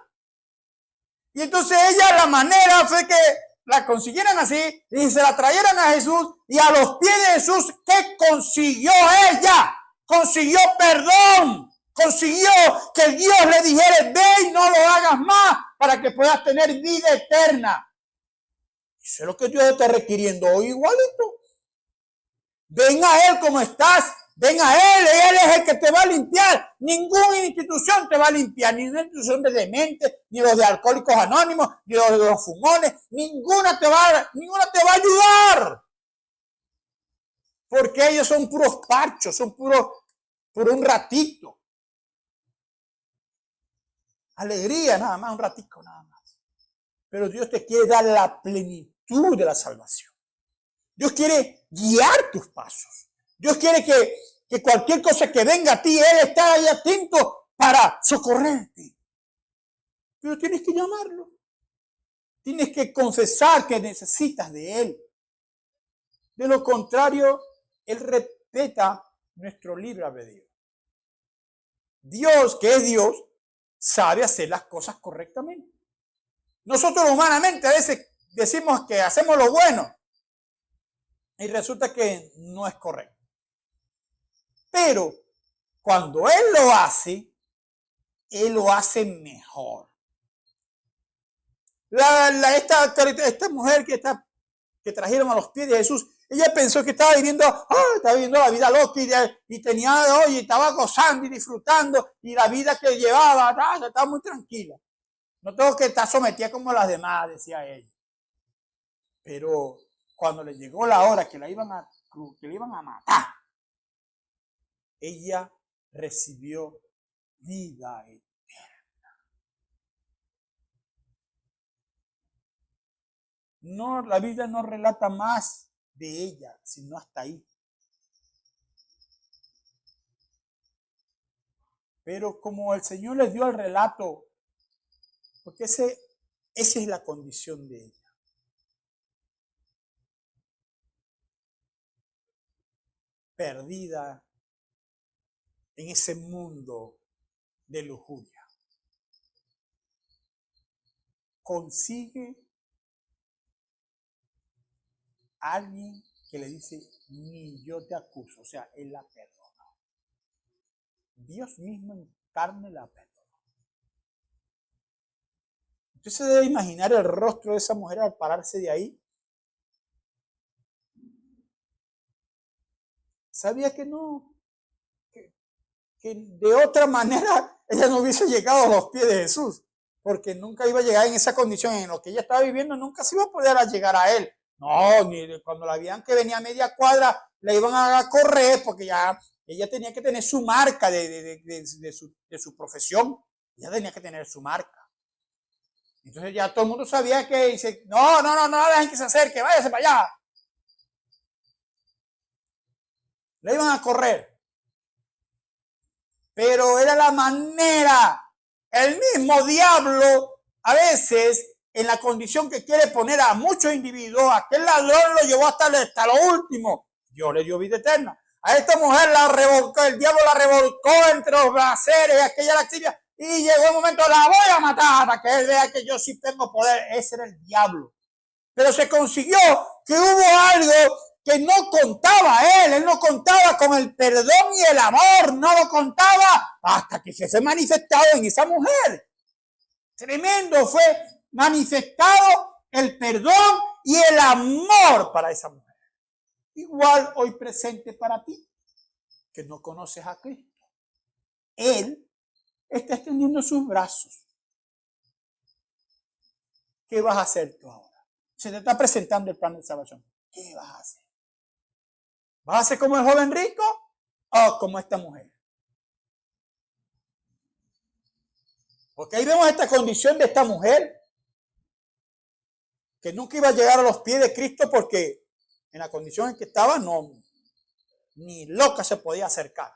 Y entonces ella, la manera fue que la consiguieran así y se la trajeran a Jesús, y a los pies de Jesús, ¿qué consiguió ella? Consiguió perdón. Consiguió que Dios le dijera, ve y no lo hagas más para que puedas tener vida eterna. Eso es lo que Dios está requiriendo hoy igualito. Ven a Él como estás. Ven a Él es el que te va a limpiar. Ninguna institución te va a limpiar, ni una institución de dementes, ni los de alcohólicos anónimos, ni los de los fumones. Ninguna te va a ayudar. Porque ellos son puros parchos, son puros por un ratito. Alegría nada más, un ratico nada más. Pero Dios te quiere dar la plenitud de la salvación. Dios quiere guiar tus pasos. Dios quiere que cualquier cosa que venga a ti, Él está ahí atento para socorrerte. Pero tienes que llamarlo. Tienes que confesar que necesitas de Él. De lo contrario, Él respeta nuestro libre albedrío. Dios, que es Dios, sabe hacer las cosas correctamente. Nosotros humanamente a veces decimos que hacemos lo bueno y resulta que no es correcto. Pero cuando Él lo hace mejor. Esta mujer que trajeron a los pies de Jesús, ella pensó que estaba viviendo la vida loca y estaba gozando y disfrutando y la vida que llevaba, estaba muy tranquila. No tengo que estar sometida como las demás, decía ella. Pero cuando le llegó la hora que le iban a matar, ella recibió vida eterna. No, la Biblia no relata más de ella, sino hasta ahí. Pero como el Señor les dio el relato, porque esa es la condición de ella. Perdida en ese mundo de lujuria. Consigue a alguien que le dice, ni yo te acuso. O sea, Él la perdona. Dios mismo en carne la perdona. Usted se debe imaginar el rostro de esa mujer al pararse de ahí. Sabía que no, que de otra manera ella no hubiese llegado a los pies de Jesús, porque nunca iba a llegar en esa condición en lo que ella estaba viviendo, nunca se iba a poder llegar a Él. No, ni cuando la veían que venía a media cuadra, la iban a correr, porque ya ella tenía que tener su marca de su profesión. Ella tenía que tener su marca. Entonces ya todo el mundo sabía que dice, no, dejen que se acerque, váyase para allá. La iban a correr. Pero era la manera, el mismo diablo, a veces, en la condición que quiere poner a muchos individuos, aquel ladrón lo llevó hasta lo último. Dios le dio vida eterna. A esta mujer el diablo la revolcó entre los placeres y aquella lascivia. Y llegó el momento, la voy a matar para que él vea que yo sí tengo poder. Ese era el diablo. Pero se consiguió que hubo algo que no contaba él no contaba con el perdón y el amor, no lo contaba hasta que se fue manifestado en esa mujer. Tremendo, fue manifestado el perdón y el amor para esa mujer. Igual hoy presente para ti, que no conoces a Cristo. Él está extendiendo sus brazos. ¿Qué vas a hacer tú ahora? Se te está presentando el plan de salvación. ¿Qué vas a hacer? ¿Vas a ser como el joven rico o como esta mujer? Porque ahí vemos esta condición de esta mujer que nunca iba a llegar a los pies de Cristo porque en la condición en que estaba ni loca se podía acercar.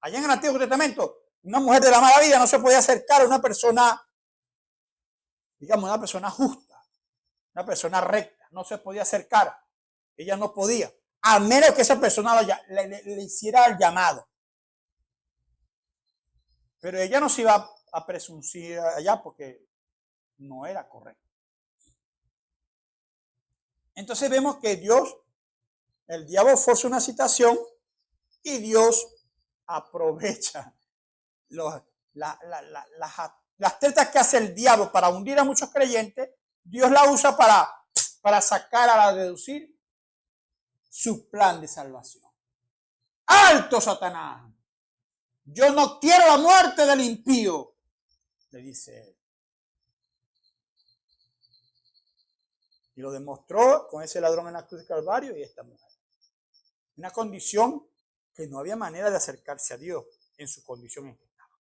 Allá en el Antiguo Testamento, una mujer de la mala vida no se podía acercar a una persona, digamos, una persona justa, una persona recta, no se podía acercar. Ella no podía, a menos que esa persona le hiciera el llamado. Pero ella no se iba a presuncir allá porque no era correcto. Entonces vemos que el diablo forza una situación y Dios aprovecha las tretas que hace el diablo para hundir a muchos creyentes. Dios la usa para sacar a deducir su plan de salvación. ¡Alto, Satanás! Yo no quiero la muerte del impío, le dice él. Y lo demostró con ese ladrón en la cruz de Calvario y esta mujer. Una condición que no había manera de acercarse a Dios en su condición en que estaba.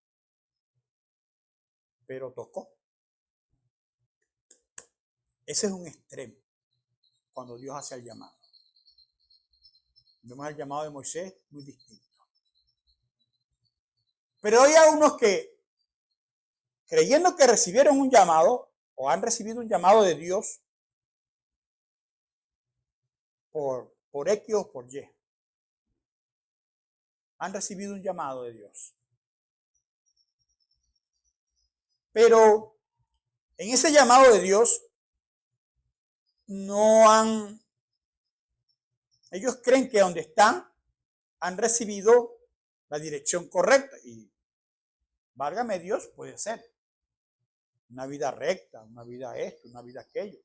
Pero tocó. Ese es un extremo cuando Dios hace el llamado. Vemos el llamado de Moisés muy distinto. Pero hay unos que, creyendo que recibieron un llamado o han recibido un llamado de Dios por X o por Y, han recibido un llamado de Dios. Pero en ese llamado de Dios, ellos creen que donde están han recibido la dirección correcta. Y válgame Dios, puede ser una vida recta, una vida esto, una vida aquello.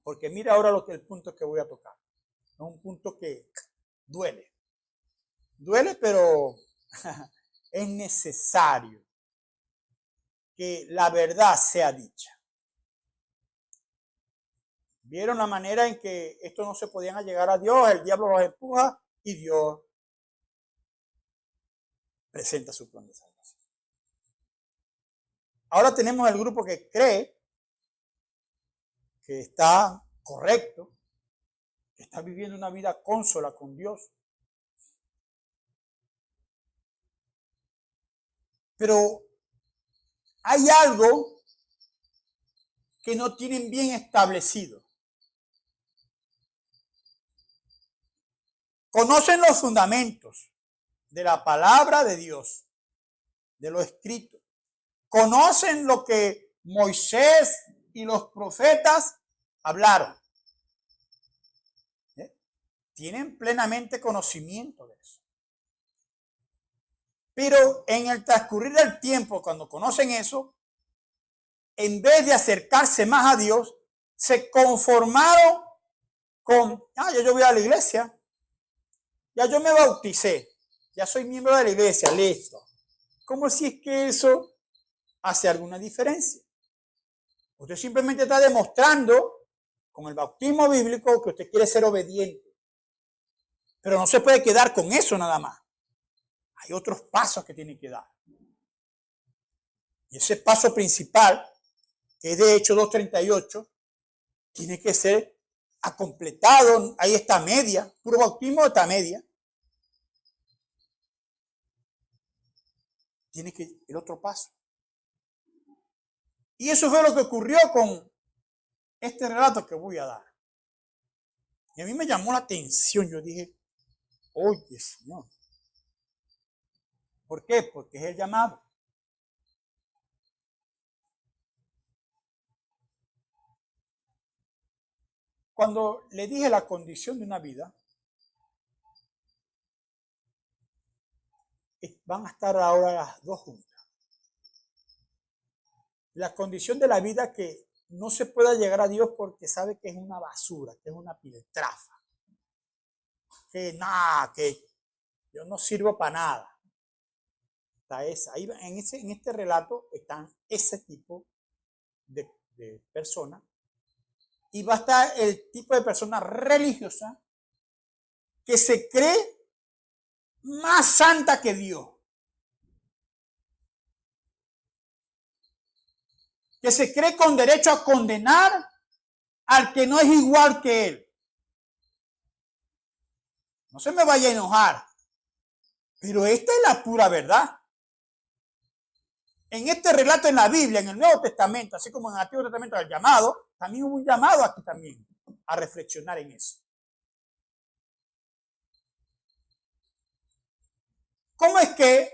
Porque mira ahora el punto que voy a tocar. Es un punto que duele. Duele, pero es necesario que la verdad sea dicha. ¿Vieron la manera en que estos no se podían llegar a Dios? El diablo los empuja y Dios presenta su plan de salvación. Ahora tenemos el grupo que cree que está correcto, que está viviendo una vida cónsona con Dios. Pero hay algo que no tienen bien establecido. Conocen los fundamentos de la palabra de Dios, de lo escrito. Conocen lo que Moisés y los profetas hablaron. Tienen plenamente conocimiento de eso. Pero en el transcurrir del tiempo, cuando conocen eso, en vez de acercarse más a Dios, se conformaron con, ya yo voy a la iglesia, ya yo me bauticé, ya soy miembro de la iglesia, listo. Como si es que eso hace alguna diferencia. Usted simplemente está demostrando con el bautismo bíblico que usted quiere ser obediente. Pero no se puede quedar con eso nada más. Hay otros pasos que tiene que dar. Y ese paso principal, que es de Hechos 2:38, tiene que ser completado. Ahí está media, puro bautismo está media. Tiene que el otro paso. Y eso fue lo que ocurrió con este relato que voy a dar. Y a mí me llamó la atención. Yo dije, oye, Señor. ¿Por qué? Porque es el llamado. Cuando le dije la condición de una vida, van a estar ahora las dos juntas. La condición de la vida que no se pueda llegar a Dios porque sabe que es una basura, que es una piltrafa, que nada, que yo no sirvo para nada. Está esa. Ahí en este relato están ese tipo de personas. Y va a estar el tipo de persona religiosa que se cree más santa que Dios. Que se cree con derecho a condenar al que no es igual que él. No se me vaya a enojar, pero esta es la pura verdad. En este relato en la Biblia, en el Nuevo Testamento, así como en el Antiguo Testamento, el llamado, también hubo un llamado aquí también a reflexionar en eso. ¿Cómo es que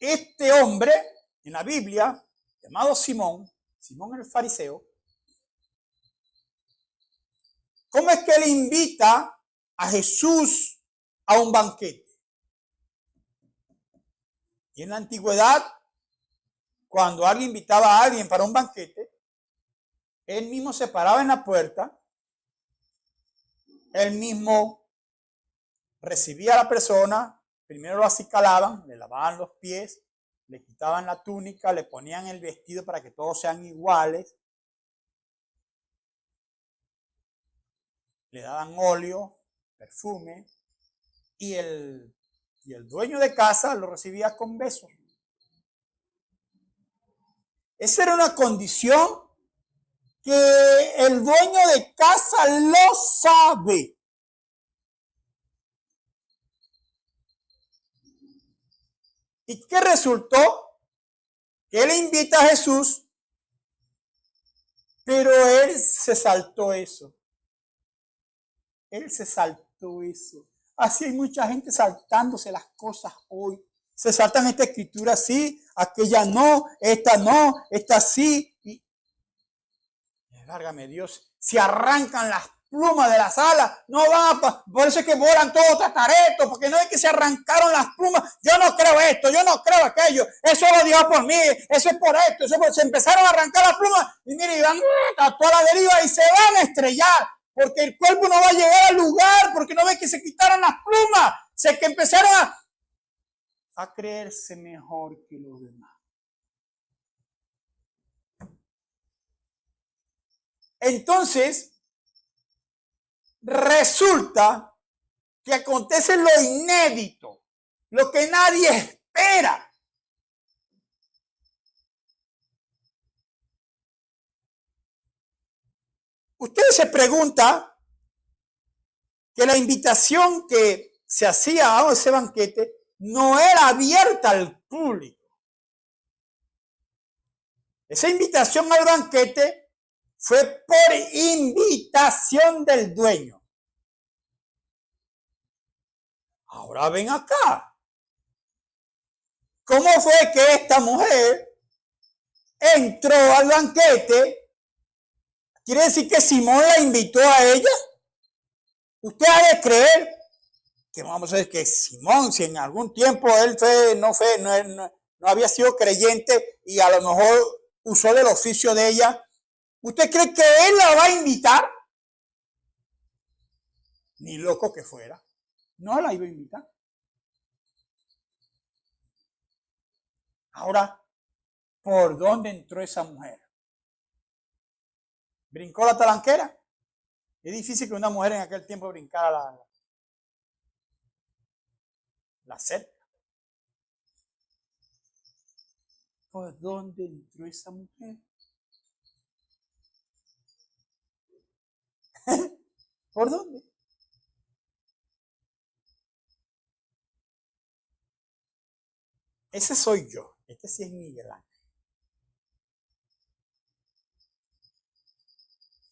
este hombre en la Biblia, llamado Simón el fariseo, cómo es que él invita a Jesús a un banquete? Y en la antigüedad, cuando alguien invitaba a alguien para un banquete, él mismo se paraba en la puerta, él mismo recibía a la persona, primero lo acicalaban, le lavaban los pies, le quitaban la túnica, le ponían el vestido para que todos sean iguales, le daban óleo, perfume, y el dueño de casa lo recibía con besos. Esa era una condición que el dueño de casa lo sabe. ¿Y qué resultó? Que él invita a Jesús, pero él se saltó eso. Él se saltó eso. Así hay mucha gente saltándose las cosas hoy, Se saltan esta escritura sí, aquella no, esta sí. Y, válgame Dios, si arrancan las plumas de las alas, no van a, por eso es que volan todos tataretos, porque no es que se arrancaron las plumas. Yo no creo esto, yo no creo aquello, eso lo dio por mí, eso es por esto, se empezaron a arrancar las plumas y mire, y van a toda la deriva y se van a estrellar, porque el cuerpo no va a llegar al lugar, porque no ven que se quitaron las plumas, se que empezaron a creerse mejor que los demás. Entonces, resulta que acontece lo inédito, lo que nadie espera. Usted se pregunta que la invitación que se hacía a ese banquete no era abierta al público. Esa invitación al banquete fue por invitación del dueño. Ahora ven acá. ¿Cómo fue que esta mujer entró al banquete? ¿Quiere decir que Simón la invitó a ella? Usted ha de creer que vamos a ver que Simón, si en algún tiempo él no había sido creyente y a lo mejor usó del oficio de ella, ¿usted cree que él la va a invitar? Ni loco que fuera. No la iba a invitar. Ahora, ¿por dónde entró esa mujer? ¿Brincó la talanquera? Es difícil que una mujer en aquel tiempo brincara la cerca. ¿Por dónde entró esa mujer? ¿Por dónde? Ese soy yo. Este sí es Miguel Ángel.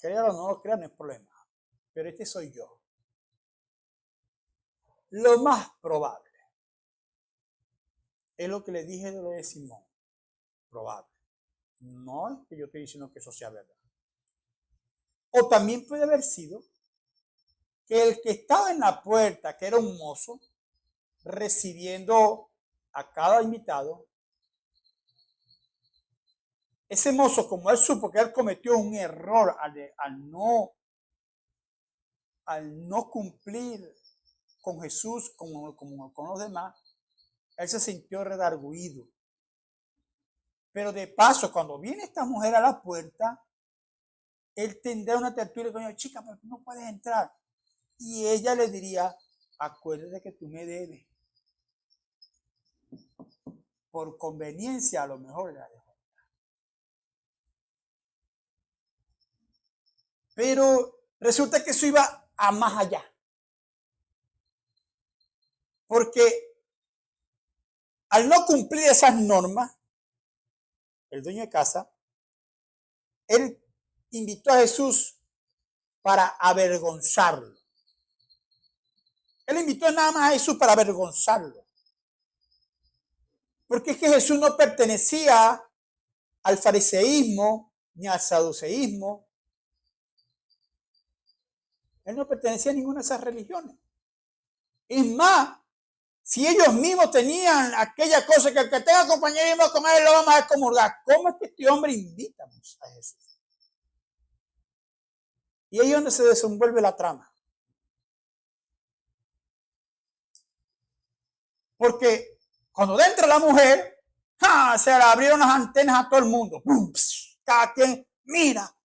Créalo o no lo crean, no es problema. Pero este soy yo. Lo más probable es lo que le dije de lo de Simón. Probable. No es que yo estoy diciendo que eso sea verdad. O también puede haber sido que el que estaba en la puerta, que era un mozo, recibiendo a cada invitado, ese mozo, como él supo que él cometió un error al no cumplir con Jesús como con los demás, él se sintió redarguido. Pero de paso, cuando viene esta mujer a la puerta, él tendrá una tertulia con ella, chica, pero tú no puedes entrar. Y ella le diría, acuérdate que tú me debes. Por conveniencia, a lo mejor la dejó. Pero resulta que eso iba a más allá. Porque al no cumplir esas normas, el dueño de casa, él invitó a Jesús para avergonzarlo. Él invitó nada más a Jesús para avergonzarlo. Porque es que Jesús no pertenecía al fariseísmo ni al saduceísmo. Él no pertenecía a ninguna de esas religiones. Es más, si ellos mismos tenían aquella cosa que el que tenga compañerismo con él lo vamos a excomulgar, ¿cómo es que este hombre invita a Jesús? Y ahí es donde se desenvuelve la trama. Porque cuando entra la mujer, se le abrieron las antenas a todo el mundo. ¡Pum! Cada quien, mira,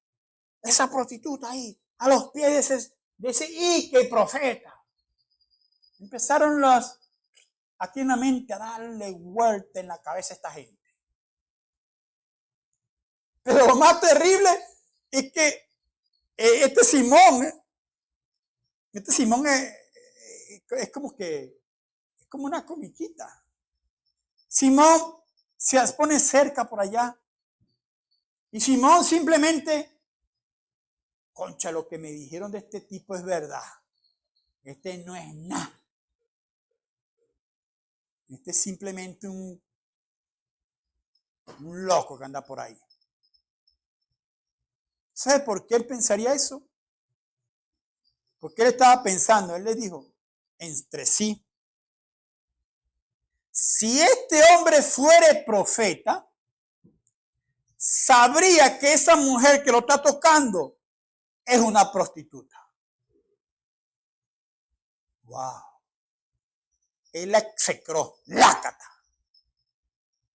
esa prostituta ahí, a los pies de ese Ike profeta. Empezaron aquí en la mente a darle vuelta en la cabeza a esta gente. Pero lo más terrible es que este Simón es como una comiquita. Simón se pone cerca por allá y Simón simplemente, concha, lo que me dijeron de este tipo es verdad. Este no es nada. Este es simplemente un loco que anda por ahí. ¿Sabe por qué él pensaría eso? Porque él estaba pensando, él le dijo entre sí, si este hombre fuere profeta, sabría que esa mujer que lo está tocando es una prostituta. Wow. Él la execró, lácata.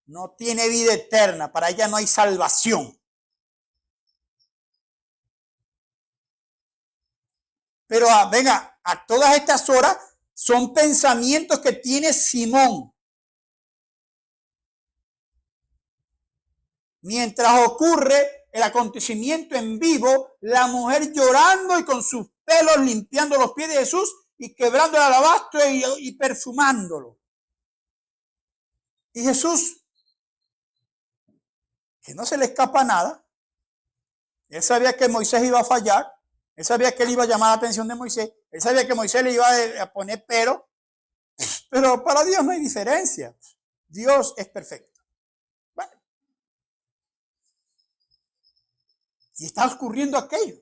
No tiene vida eterna, para ella no hay salvación. Pero venga, a todas estas horas son pensamientos que tiene Simón. Mientras ocurre el acontecimiento en vivo, la mujer llorando y con sus pelos limpiando los pies de Jesús y quebrando el alabastro y perfumándolo. Y Jesús, que no se le escapa nada, él sabía que Moisés iba a fallar, él sabía que él iba a llamar la atención de Moisés, él sabía que Moisés le iba a poner pero para Dios no hay diferencia. Dios es perfecto. Bueno. Y está ocurriendo aquello.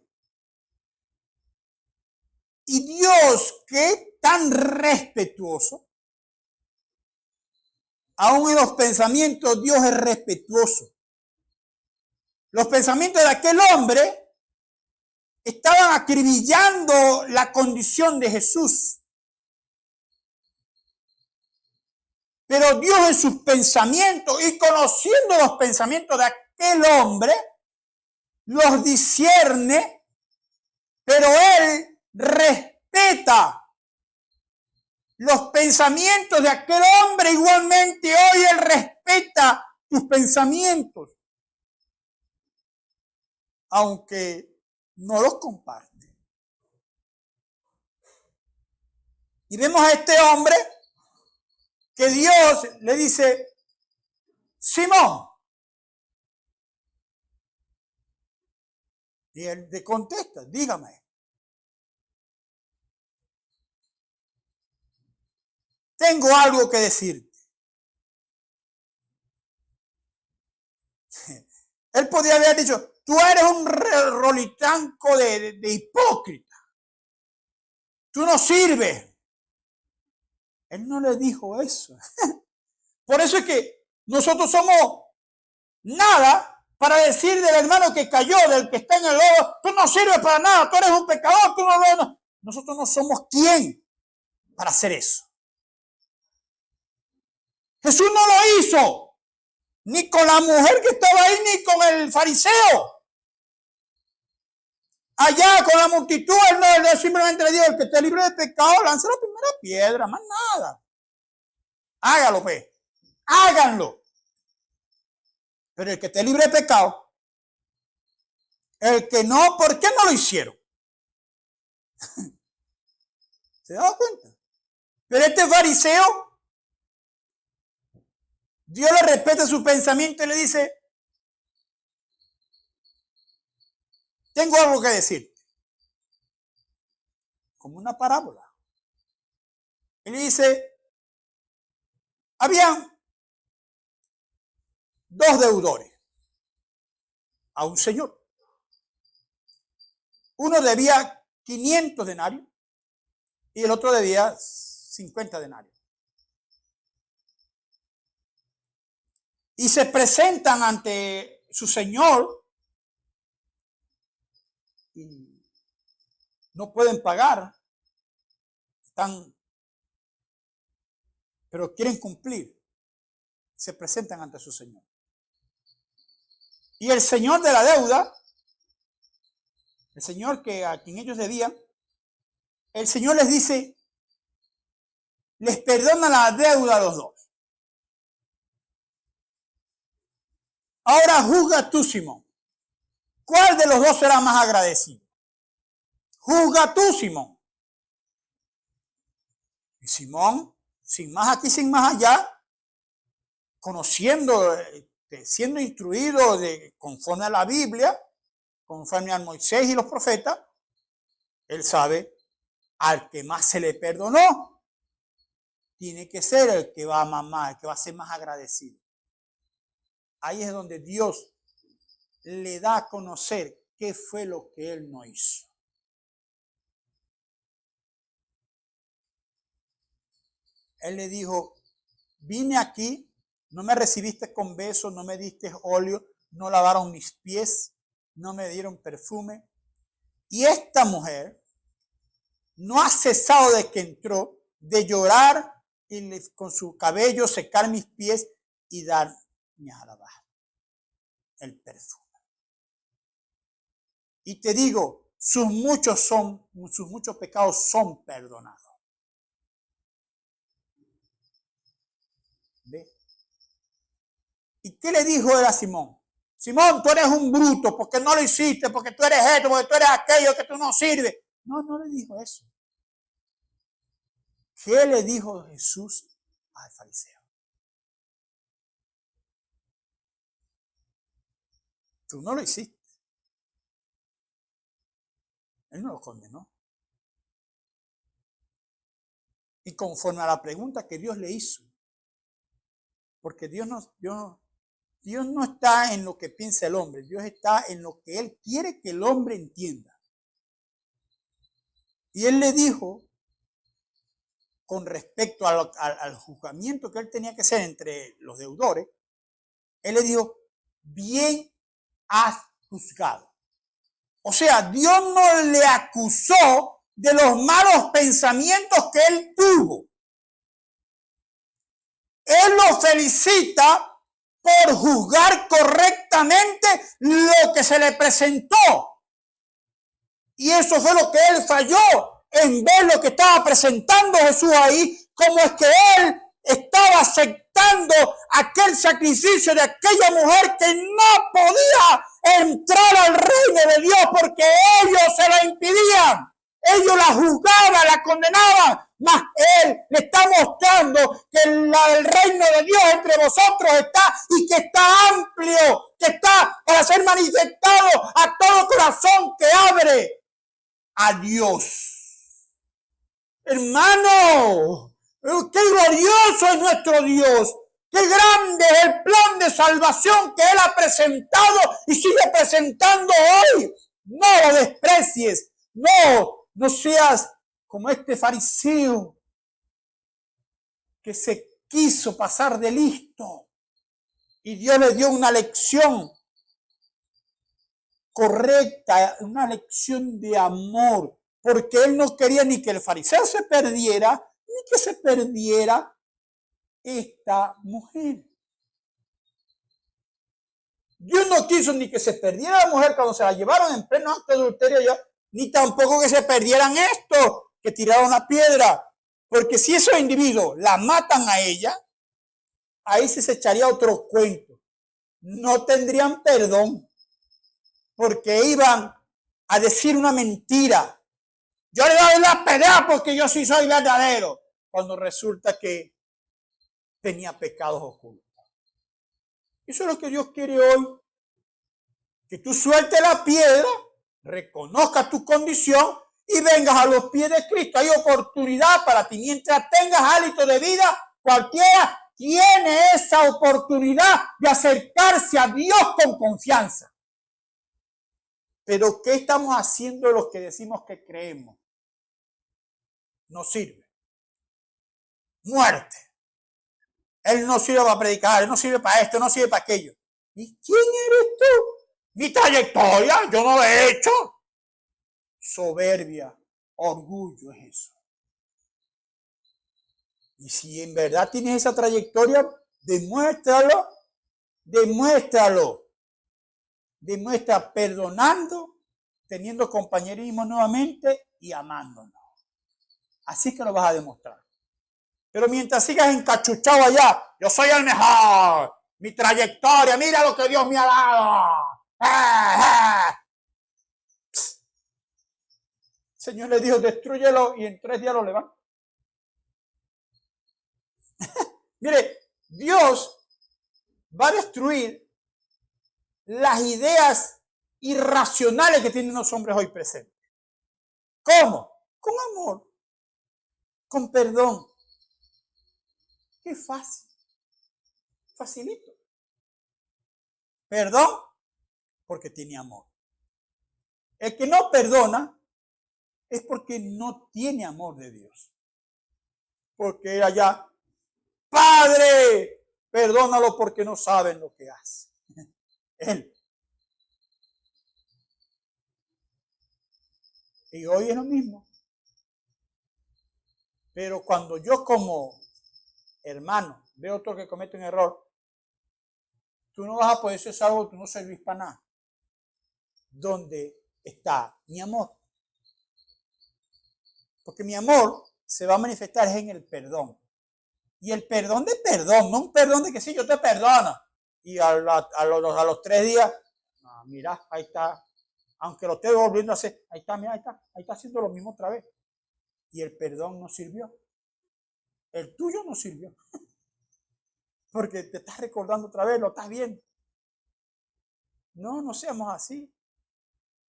Y Dios, que es tan respetuoso, aún en los pensamientos Dios es respetuoso. Los pensamientos de aquel hombre estaban acribillando la condición de Jesús. Pero Dios en sus pensamientos y conociendo los pensamientos de aquel hombre, los discierne, pero Él respeta los pensamientos de aquel hombre. Igualmente hoy Él respeta tus pensamientos, aunque no los comparte. Y vemos a este hombre que Dios le dice, Simón. Y él le contesta, dígame. Tengo algo que decirte. Él podría haber dicho, tú eres un rolitanco de hipócrita. Tú no sirves. Él no le dijo eso. Por eso es que nosotros somos nada para decir del hermano que cayó, del que está en el lodo, tú no sirves para nada, tú eres un pecador, tú no. Nosotros no somos quién para hacer eso. Jesús no lo hizo, ni con la mujer que estaba ahí, ni con el fariseo. Allá con la multitud, él simplemente le dijo, el que esté libre de pecado, lance la primera piedra, más nada. Hágalo, pues. Háganlo. Pero el que esté libre de pecado, el que no, ¿por qué no lo hicieron? ¿Se da cuenta? Pero este fariseo, Dios le respeta su pensamiento y le dice, tengo algo que decirte. Como una parábola. Él dice, habían dos deudores a un señor. Uno debía 500 denarios y el otro debía 50 denarios. Y se presentan ante su señor y no pueden pagar, pero quieren cumplir. Se presentan ante su señor. Y el señor de la deuda, el señor a quien ellos debían, el señor les dice, les perdona la deuda a los dos. Ahora juzga tú, Simón. ¿Cuál de los dos será más agradecido? Juzga tú, Simón. Y Simón, sin más aquí, sin más allá, conociendo, siendo instruido conforme a la Biblia, conforme a Moisés y los profetas, él sabe al que más se le perdonó, tiene que ser el que va a amar más, el que va a ser más agradecido. Ahí es donde Dios le da a conocer qué fue lo que él no hizo. Él le dijo, vine aquí, no me recibiste con besos, no me diste óleo, no lavaron mis pies, no me dieron perfume. Y esta mujer no ha cesado de que entró de llorar y con su cabello secar mis pies y darme a lavar el perfume. Y te digo, sus muchos pecados son perdonados. ¿Ve? ¿Y qué le dijo él a Simón? Simón, tú eres un bruto, porque no lo hiciste, porque tú eres esto, porque tú eres aquello, que tú no sirves. No, no le dijo eso. ¿Qué le dijo Jesús al fariseo? Tú no lo hiciste. Él no lo condenó. Y conforme a la pregunta que Dios le hizo, porque Dios no está en lo que piensa el hombre, Dios está en lo que Él quiere que el hombre entienda. Y Él le dijo, con respecto al juzgamiento que Él tenía que hacer entre los deudores, Él le dijo, bien has juzgado. O sea, Dios no le acusó de los malos pensamientos que él tuvo. Él lo felicita por juzgar correctamente lo que se le presentó. Y eso fue lo que él falló en ver lo que estaba presentando Jesús ahí, como es que él estaba aceptando aquel sacrificio de aquella mujer que no podía entrar al reino de Dios porque ellos se la impidían. Ellos la juzgaban, la condenaban, mas él le está mostrando que el reino de Dios entre vosotros está y que está amplio, que está para ser manifestado a todo corazón que abre a Dios. Hermano, qué glorioso es nuestro Dios. Qué grande es el plan de salvación que Él ha presentado y sigue presentando hoy. No lo desprecies. No seas como este fariseo que se quiso pasar de listo. Y Dios le dio una lección correcta, una lección de amor. Porque Él no quería ni que el fariseo se perdiera, ni que se perdiera esta mujer. Dios no quiso ni que se perdiera la mujer cuando se la llevaron en pleno acto de adulterio ya, ni tampoco que se perdieran estos que tiraron la piedra. Porque si esos individuos la matan a ella, ahí se echaría otro cuento. No tendrían perdón porque iban a decir una mentira. Yo le doy la pelea porque yo sí soy verdadero. Cuando resulta que tenía pecados ocultos. Eso es lo que Dios quiere hoy. Que tú sueltes la piedra, reconozcas tu condición y vengas a los pies de Cristo. Hay oportunidad para ti. Mientras tengas hálito de vida, cualquiera tiene esa oportunidad de acercarse a Dios con confianza. Pero ¿qué estamos haciendo los que decimos que creemos? No sirve. Muerte. Él no sirve para predicar, él no sirve para esto, no sirve para aquello. ¿Y quién eres tú? Mi trayectoria, yo no lo he hecho. Soberbia, orgullo es eso. Y si en verdad tienes esa trayectoria, demuéstralo. Demuestra perdonando, teniendo compañerismo nuevamente y amándonos. Así que lo vas a demostrar. Pero mientras sigas encachuchado allá, yo soy el mejor, mi trayectoria, mira lo que Dios me ha dado. El Señor le dijo, destrúyelo y en 3 días lo levanta. Mire, Dios va a destruir las ideas irracionales que tienen los hombres hoy presentes. ¿Cómo? Con amor, con perdón. Qué fácil. Facilito. Perdón, porque tiene amor. El que no perdona es porque no tiene amor de Dios. Porque allá, Padre, perdónalo porque no saben lo que hace. Él. Y hoy es lo mismo. Pero cuando yo como hermano veo otro que comete un error, tú no vas a poder ser salvo, tú no servís para nada. ¿Dónde está mi amor? Porque mi amor se va a manifestar en el perdón. Y el perdón de perdón, no un perdón de que sí, yo te perdono. Y a los 3 días, no, mira, ahí está. Aunque lo esté volviendo a hacer, ahí está, mira, ahí está haciendo lo mismo otra vez. Y el perdón no sirvió. El tuyo no sirvió. Porque te estás recordando otra vez, lo estás viendo. No seamos así.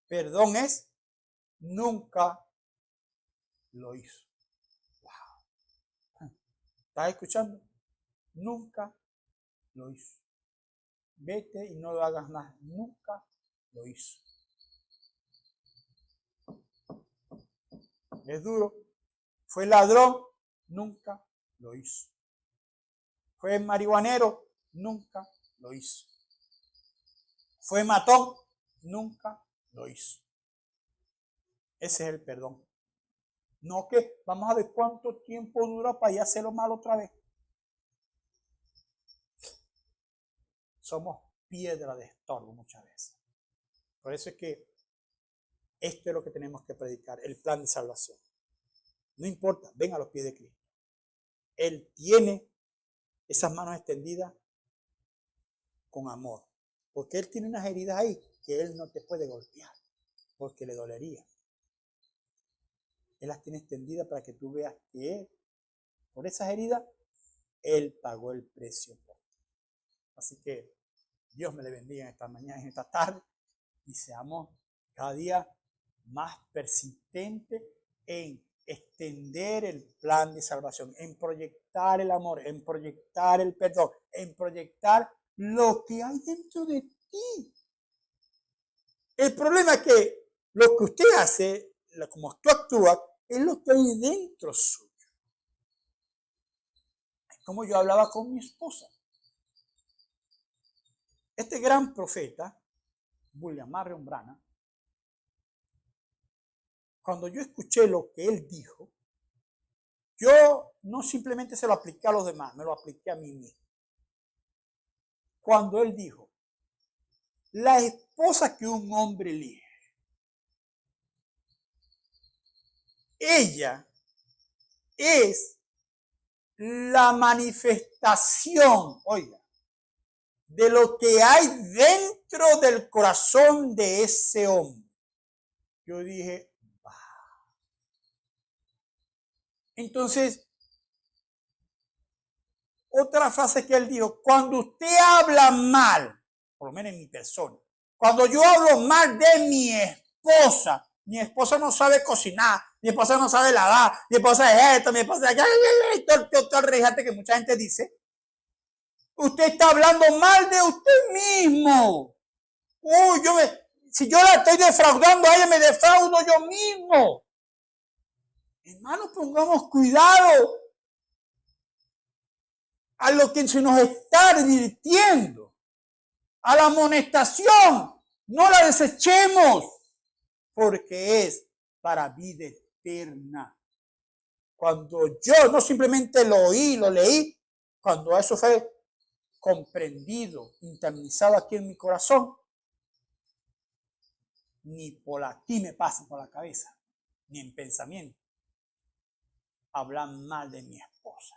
Perdón es, nunca lo hizo. Wow. ¿Estás escuchando? Nunca lo hizo. Vete y no lo hagas más. Nunca lo hizo. Es duro. Fue ladrón, nunca lo hizo. Fue marihuanero, nunca lo hizo. Fue matón, nunca lo hizo. Ese es el perdón. No que vamos a ver cuánto tiempo dura para ir a hacerlo mal otra vez. Somos piedra de estorbo muchas veces. Por eso es que esto es lo que tenemos que predicar, el plan de salvación. No importa, ven a los pies de Cristo. Él tiene esas manos extendidas con amor. Porque Él tiene unas heridas ahí que Él no te puede golpear, porque le dolería. Él las tiene extendidas para que tú veas que Él, por esas heridas, Él pagó el precio por ti. Así que Dios me le bendiga en esta mañana, en esta tarde, y seamos cada día más persistentes en extender el plan de salvación, en proyectar el amor, en proyectar el perdón, en proyectar lo que hay dentro de ti. El problema es que lo que usted hace, como tú actúas, es lo que hay dentro suyo. Es como yo hablaba con mi esposa. Este gran profeta, William Marion Branham, cuando yo escuché lo que él dijo, yo no simplemente se lo apliqué a los demás, me lo apliqué a mí mismo. Cuando él dijo, la esposa que un hombre elige, ella es la manifestación, oiga, de lo que hay dentro del corazón de ese hombre. Yo dije, wow. Entonces, otra frase que él dijo, cuando usted habla mal, por lo menos en mi persona, cuando yo hablo mal de mi esposa no sabe cocinar, mi esposa no sabe lavar, mi esposa es esto, mi esposa es todo el rejate que mucha gente dice. Usted está hablando mal de usted mismo. Uy, si yo la estoy defraudando a ella, me defraudo yo mismo. Hermanos, pongamos cuidado a lo que se nos está advirtiendo. A la amonestación, no la desechemos, porque es para vida eterna. Cuando yo no simplemente lo oí, lo leí, cuando eso fue comprendido, internalizado aquí en mi corazón, ni por aquí me pasa por la cabeza, ni en pensamiento, hablar mal de mi esposa.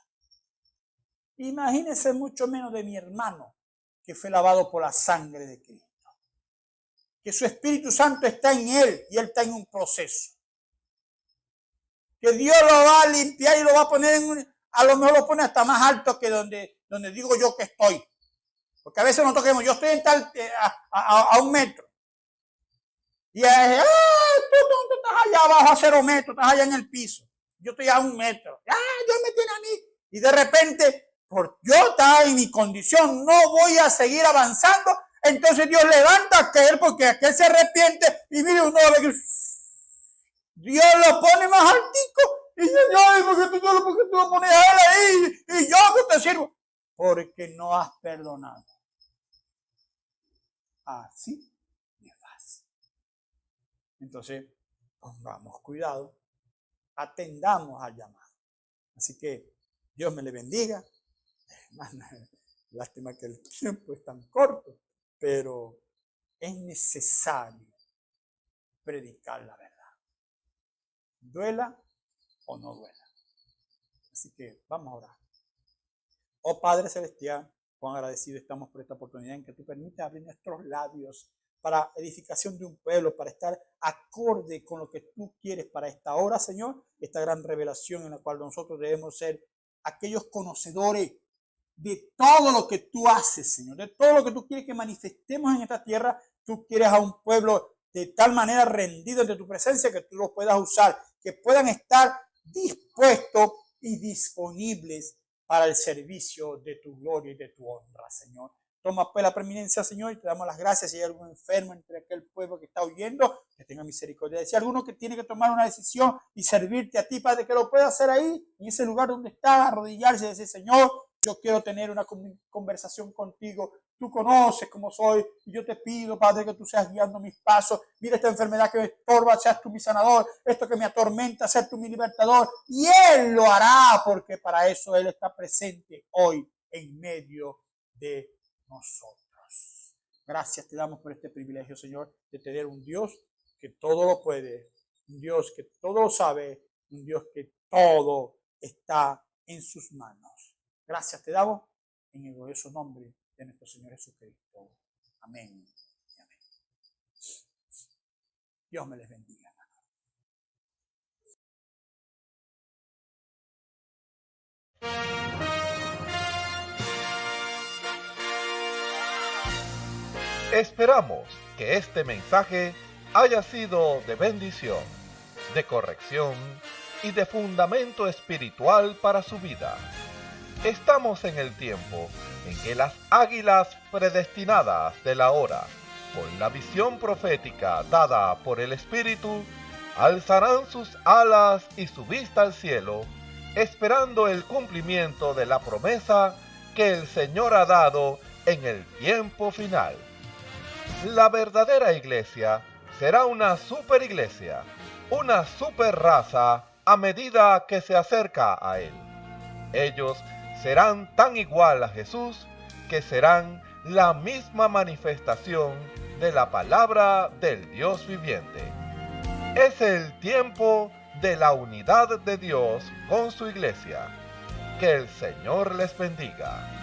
Imagínense mucho menos de mi hermano, que fue lavado por la sangre de Cristo. Que su Espíritu Santo está en él y él está en un proceso. Que Dios lo va a limpiar y lo va a poner a lo mejor lo pone hasta más alto que donde digo yo que estoy. Porque a veces nos toquemos, yo estoy en a 1 metro. Y tú estás allá abajo a 0 metros, estás allá en el piso. Yo estoy a 1 metro. Dios me tiene a mí. Y de repente, por yo estar en mi condición, no voy a seguir avanzando. Entonces Dios levanta a aquel, porque aquel se arrepiente y mire uno ve que Dios lo pone más altico. Y yo, ay, porque tú lo pones a él ahí y yo que te sirvo. Porque no has perdonado. Así de fácil. Entonces, pongamos cuidado, atendamos al llamado. Así que Dios me le bendiga. Lástima que el tiempo es tan corto, pero es necesario predicar la verdad. Duela o no duela. Así que vamos a orar. Oh Padre Celestial, cuán agradecido estamos por esta oportunidad en que tú permites abrir nuestros labios para edificación de un pueblo, para estar acorde con lo que tú quieres para esta hora, Señor, esta gran revelación en la cual nosotros debemos ser aquellos conocedores de todo lo que tú haces, Señor, de todo lo que tú quieres que manifestemos en esta tierra. Tú quieres a un pueblo de tal manera rendido ante tu presencia que tú los puedas usar, que puedan estar dispuestos y disponibles para el servicio de tu gloria y de tu honra, Señor. Toma pues la preeminencia, Señor, y te damos las gracias. Si hay algún enfermo entre aquel pueblo que está oyendo, que tenga misericordia. Si hay alguno que tiene que tomar una decisión y servirte a ti, Padre, que lo pueda hacer ahí, en ese lugar donde está, arrodillarse y decir, Señor, yo quiero tener una conversación contigo. Tú conoces cómo soy y yo te pido, Padre, que tú seas guiando mis pasos. Mira esta enfermedad que me estorba, seas tú mi sanador. Esto que me atormenta, seas tú mi libertador. Y Él lo hará, porque para eso Él está presente hoy en medio de nosotros. Gracias te damos por este privilegio, Señor, de tener un Dios que todo lo puede, un Dios que todo lo sabe, un Dios que todo está en sus manos. Gracias te damos en el glorioso nombre de nuestro Señor Jesucristo. Amén. Amén. Dios me les bendiga. Esperamos que este mensaje haya sido de bendición, de corrección y de fundamento espiritual para su vida. Estamos en el tiempo en que las águilas predestinadas de la hora, con la visión profética dada por el Espíritu, alzarán sus alas y su vista al cielo, esperando el cumplimiento de la promesa que el Señor ha dado en el tiempo final. La verdadera iglesia será una superiglesia, una superraza a medida que se acerca a Él. Ellos serán tan igual a Jesús que serán la misma manifestación de la palabra del Dios viviente. Es el tiempo de la unidad de Dios con su iglesia. Que el Señor les bendiga.